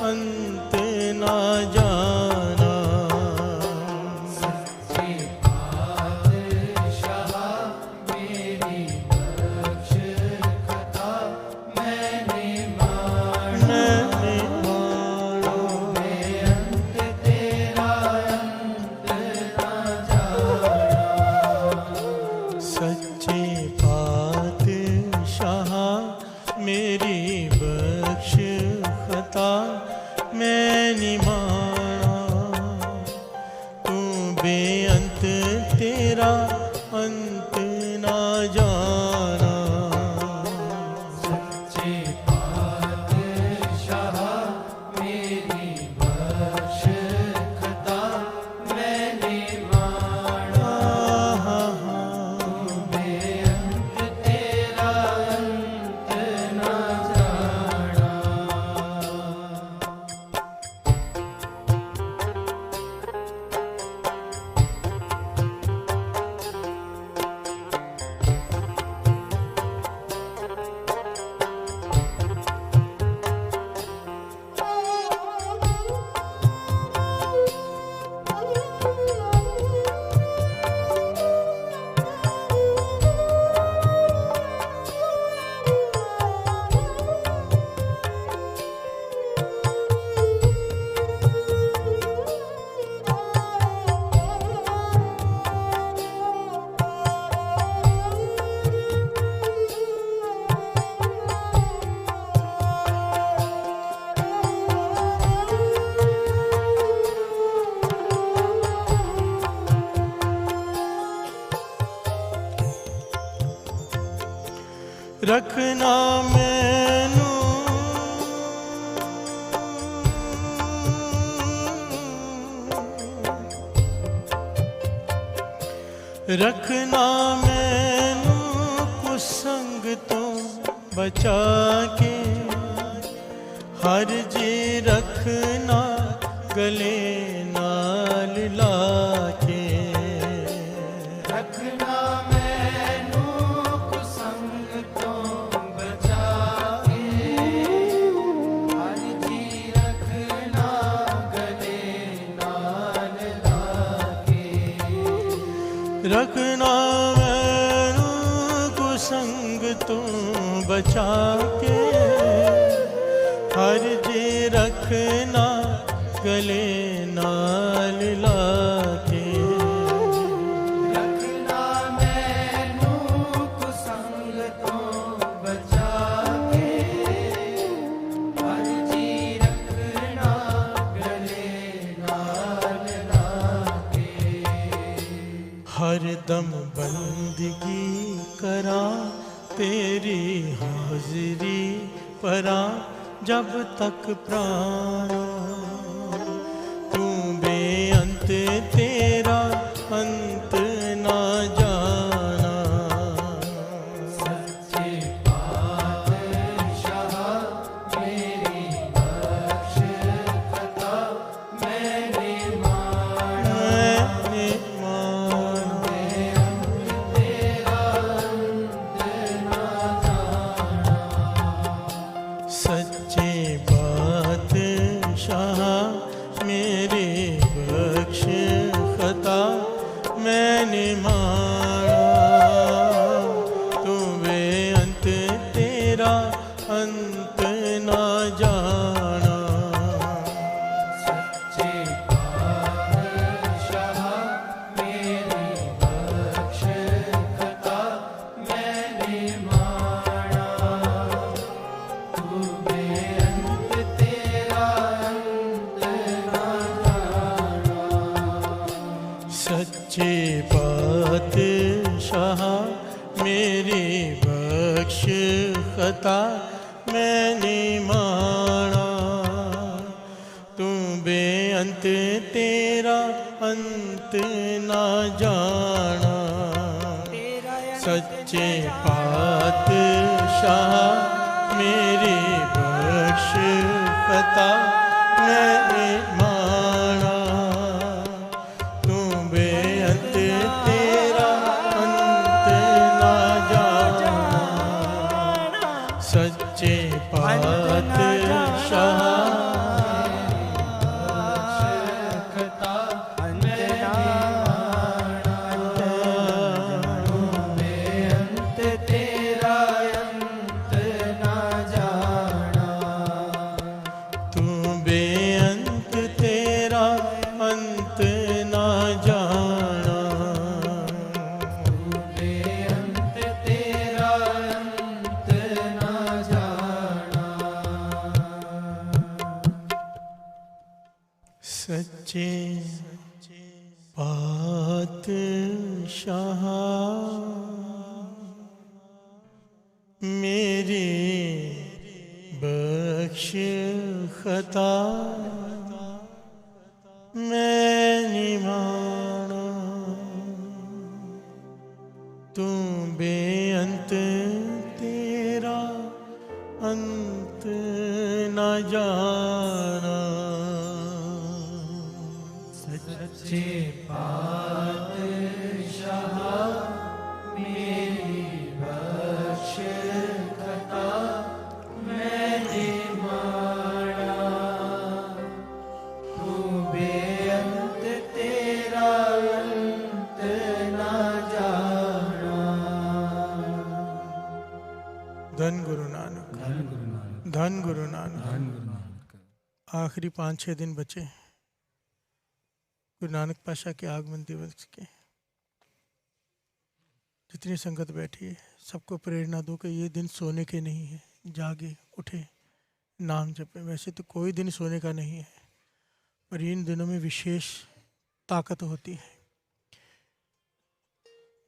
अंत ना जाना। सच्चे पातशाह मेरी बख्श खता मैंने माना, मैंने मानो बेअंत तेरा बेअंत तेरा अंत ना जाना। सच्चे पातशाह मेरी बख्श खता मैंने माना। बेअंत तेरा अंत ना जाना। रखना मैनू रखना मैनू कुसंग तो बचा के। हर जी रखना गले नाल लाके। रखना मैनू कुसंग तो बचा के। हर जी रखना गले नाल लाके। रखना मैनू कुसंग तो बचा के। हर जी रखना गले नाल लाके। रखना मैनू कुसंग तो बचा के। हर जी रखना गले नाल लाके। हर दम बंदगी करा तेरी हाजिरी परा जब तक प्राण। तू बेअंत तेरा अंत ना जाना। सच्चे पातशाह मेरी बख्श खता मैंने माना। मैंने माना। तेरा अंत ना जाना। सच्चे बादशाह मेरे बख्श खता मैंने माना। तू बेअंत तेरा अंत ना जाना। सच्चे पातशाह मेरी बख्श खता मैंने माना। तू बेअंत तेरा अंत ना जाना। सच्चे बादशाह मेरी बख्श खता मैंने माना। तू बेअंत तेरा अंत ना जाना। सच्चे पातशाह मेरी बख्श खता मैंने माना। तू बेअंत तेरा अंत ना जाना। सच्चे पातशाह खता मैंने बेअंत तेरा अंत ना जाना। तू बेअंत तेरा अंत ना जाना। बेअंत तेरा अंत ना जाना। सच्चे पातशाह मेरी बख्श खता मैं निमाना तू बेअंत तेरा अंत न जाना सच्चे पातशाह मेरी बख्श खता मैंने माना तू बेअंत तेरा अंत ना जाना। धन गुरु नानक, धन गुरु नानक, धन गुरु नानक। धन गुरु नानक। आखिरी 5-6 दिन बचे गुरु नानक पातशाह के आगमन दिवस के। जितनी संगत बैठी है सबको प्रेरणा दो कि ये दिन सोने के नहीं है, जागे उठे नाम जपे। वैसे तो कोई दिन सोने का नहीं है, पर इन दिनों में विशेष ताकत होती है।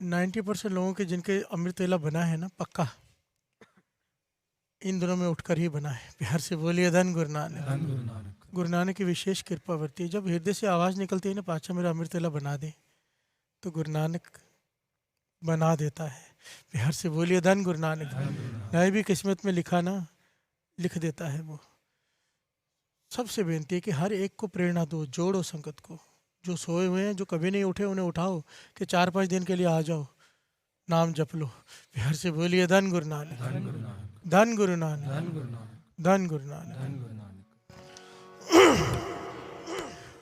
90% लोगों के जिनके अमृत वेला बना है ना पक्का, इन दिनों में उठकर ही बना है। प्यार से बोलिए धन गुरु नानक। धन गुरु नानक। गुरु नानक की विशेष कृपा वर्ती है। जब हृदय से आवाज़ निकलती है ना पातशाह मेरा अमृत वेला बना दे, तो गुरु नानक बना देता है। प्यार से बोलिए धन गुरु नानक। नहीं भी किस्मत में लिखा ना, लिख देता है वो। सबसे बेनती है कि हर एक को प्रेरणा दो, जोड़ो संगत को। जो सोए हुए हैं, जो कभी नहीं उठे, उन्हें उठाओ कि 4-5 दिन के लिए आ जाओ, नाम जप लो। प्यार से बोलिए धन गुरु नानक, धन गुरु नानक। धन गुरु नानक, धन गुरु नानक। धन गुरु नानक। धन गुरु नानक।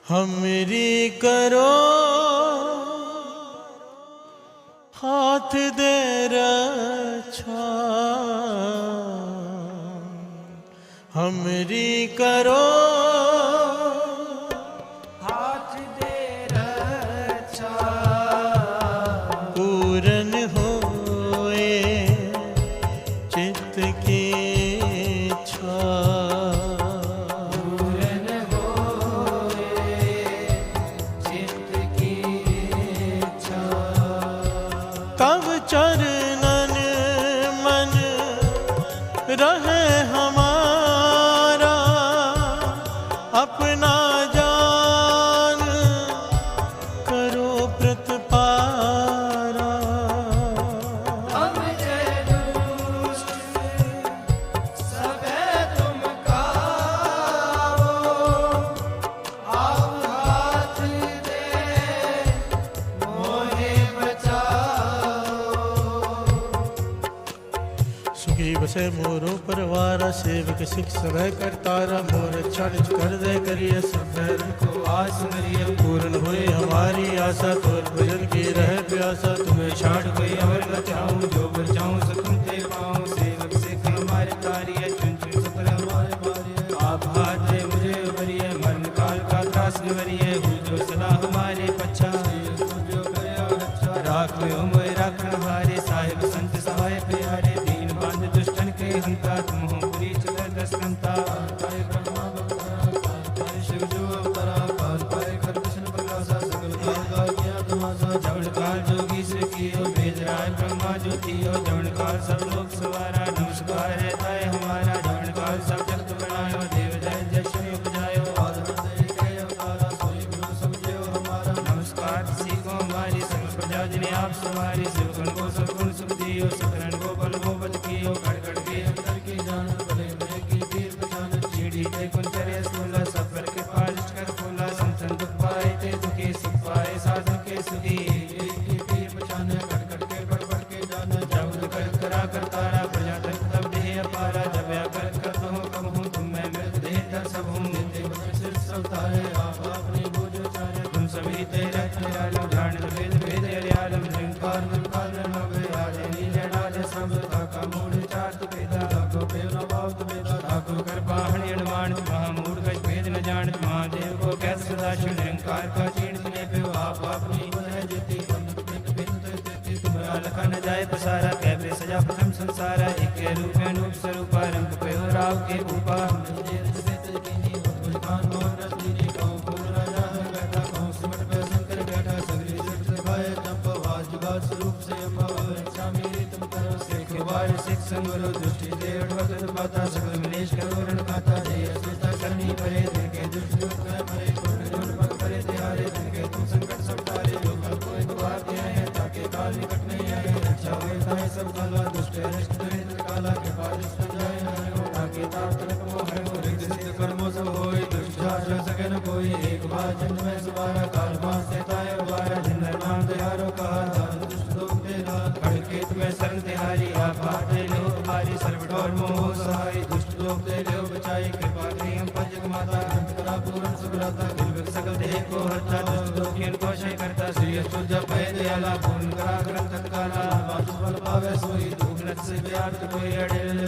हमरी करो हाथ दे रक्षा, हमरी करो हाथ दे रक्षा पूरन होए चित्त की इच्छा। पूरन होए चित्त की इच्छा। तब चरणन मन रहे हमारा, अपना जान करो प्रतिपारा। हम जय दुष्ट सबे तुम काओ, आओ हाथ दे मोहे बचाओ। सुखी बसे मोरो परवारा, सेवक सिख समय करतारा। मोर क्षण कर दे करिए सफर को आस मरिए पूर्ण हुई हमारी आशा। तोर भजन की रहे प्यासा, तुम्हें छाड़ कोई अवर बचाऊं, जो बचाऊं सो तुम ते पाऊं। सेवक सिख हमारे तारिये, चुन चुन सफल हमारे मारिये। आप हाथ दे मुझे उबरिये, मरण काल का त्रास निवरिये। हो जो सदा हमारे पच्छा, जो गया अच्छा। राख लो मोए राखण हारे, साहिब संत सहाय प्यारे। दीन बांध दुष्टन के हंता, तुम हो पुरी चले दसकंता। पाए ब्रह्मा बप्परा, पाए शिव जो अवतरा। पाल पाए कर कृष्ण प्रकाशा, सकल काल का किया तमाशा। जवण काल जोगी से कियो, वेद राय ब्रह्मा ज्योतियो। जवण काल सब लोग सवारा, नमस्कार है ताय हमारा। जवण काल सब जगत बनायो, देव जय जय शिव उपजायो। नमस्कार किसी को हमारी, सकल प्रजा जिन्हें आप सवारी। शिवगण को सब गुण सुख दियो, सकरण को बल को बल कियो। कड़ कड़ के अंतर की जान, भले भले की पीर पहचान। चीड़ी ते कुंचरे सोला, सब पर के पालिश कर फूला। संतन दुख पाए ते दुखी, सुख पाए साधु के सुखी। की पीर पहचान, कड़ कड़ के बढ़ बढ़ के जान। जब कर करा करतारा, प्रजा तक तब देह अपारा। जब या कर कर तो कम हूँ, तुम मैं मृत देह तर सब हूँ। नित्य बदल सिर सब तारे, आप अपनी बोझ उचारे। तुम सभी तेरा निरालो, जान भेद भेद हरियालो। निरंकार निरंकार नभे, आजे नीले डाले सब। ताका मूढ़ चात पेदा, ताको पेव न भावत बेदा। ताको कर पाहणी अणवाण, महामूढ़ कछ भेद न जान। महादेव को कैसे सदा शिव, निरंकार का चीण तुने पे। आप अपनी है जीती, तुम्हारा लखा न जाए पसारा। कैसे सजा प्रथम संसारा, एक रूप में अनूप स्वरूपा। रंग पे हो राव के भूपा, संवरो दृष्टि देव वचन पाता सकल मनीष करोरण खाता जय अस्मिता करनी परे दिन के दुष्ट दुख परे पूर्ण पग परे तिहारे दिन के तुम संकट सब टारे जो कल कोई द्वार दिया है ताकि काल निकट नहीं आए रक्षा वेता है सब काला दुष्ट अरिष्ट दरिद्र काला के पार जाए न ताकि ताप तलक मोह हो रिक्त सिद्ध कर्मों सब होए दुष्ट जाच सके न कोई एक बार जन्म में सुबारा काल पास देता है उबारा जिन निर्माण तिहारों का दान दुष्ट लोग तेरा खड़केत में शरण तिहारी आप बाटे लो हमारी सर्वठोर मोह सहाय दुष्ट लोग दे लो बचाई कृपा करी हम पंचक माता अंत करा पूर्ण सुभ्रता दिल सकल देह को हरता दुष्ट लोग इनको क्षय करता श्री अच्युत जप है दयाला पूर्ण करा करम तत्काला बासु बल पावे सोई धूप नट से व्याप्त कोई अड़िल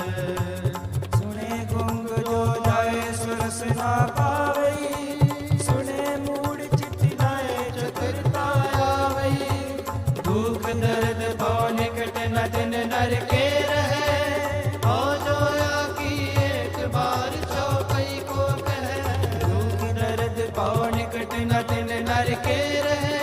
सुने गुंग जो जाए सुरस ना पावे सुने मूड चित्त लाए चतुरता आवे दुख दर्द पाव निकट न दिन नर के रहे हो जोया की एक बार चौपाई को कहे दुख दर्द पाव निकट न दिन नर के रहे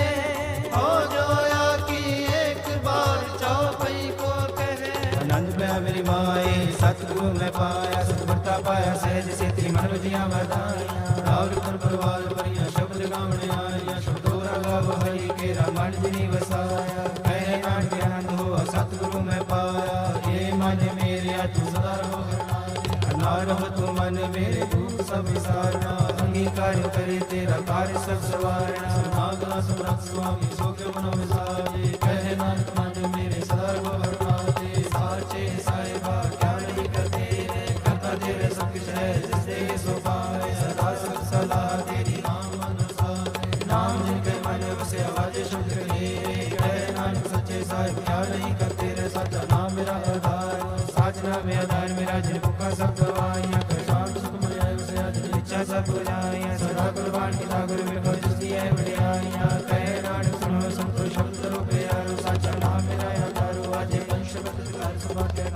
हो जोया की एक बार चौपाई को कहे आनंद में मेरी माए सतगुरु में पाया सतवर्ता पाया सहज से त्रिमन दिया बधाया और तन परवार परिया शब्द गावने आया शब्दों रागाव हरि के रामायण जिनी वसाया कहे नाट के आनंद हो सतगुरु में पाया ये मन मेरे तू सदा रहो नार हो तू मन मेरे दुख सब विसारना अंगीकार करे तेरा कार्य सब सवारना नागला समरथ स्वामी सो के मनो विसारे कहे नानक मन मेरे सदा रहो हरनाते साचे साहिबा क्या नहीं करते रे करता तेरे सब कुछ है जिससे ये सो पाए सदा सब सलाह तेरी नाम अनुसार नाम जिनके मन से आवाज शुद्ध करे कहे नानक सच्चे साहिब क्या नहीं करते रे सच्चा नाम मेरा आधार साजना में आधार मेरा जिन भूखा सब दवाइयाँ कर शाम सुख मिले उसे आज इच्छा सब बुझाइयाँ सदा कुर्बान की गुरु में कोई जुस्ती है बढ़ियाइयाँ कहे नानक सुनो संतो शब्द रो प्यारो साचा नाम मेरा आधारो आजे पंचवत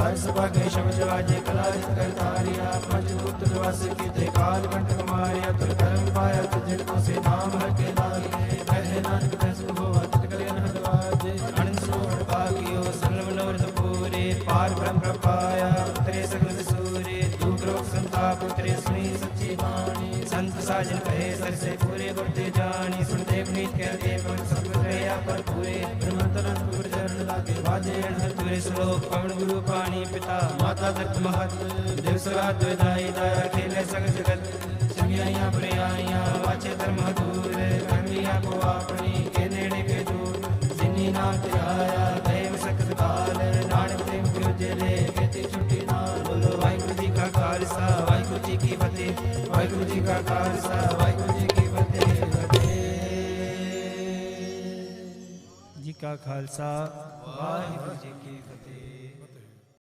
कार सभा के शब्द आजे कलाजित करतारिया पंचभूत निवास की ते काल कंटक मारिया तुर कर्म पाया तुझ को से नाम हर के लागे कहे नानक तैस को अत कल्याण हटवाजे अनंत सोड़ भागियो संगम नवरत पूरे पार ब्रह्म प्रपाया उतरे सगल सूर्य दुख रोग संताप उतरे सुनी सच्ची वाणी संत साजन कहे सर से पूरे गुरते जानी सुनते पुनीत कहते पवन सब गया पर पूरे ब्रह्मतरन पुर चरण लागे बाजे हर तुरे श्लोक पवन गुरु पानी पिता माता तक महत देव सरात विदाई दया खेले सग जगत चंगियाइयां प्रियाइयां वाचे धर्म दूर कमियां को अपनी के नेड़े के दूर जिनी नाम त्याया देव सकत काल नानक प्रेम क्यों जले कहती छुट्टी नाल बोलो वाहिगुरु जी का खालसा वाहिगुरु जी की फतेह वाहिगुरु जी का खालसा वाहिगुरु जी की फतेह जी का खालसा वाहिगुरु जी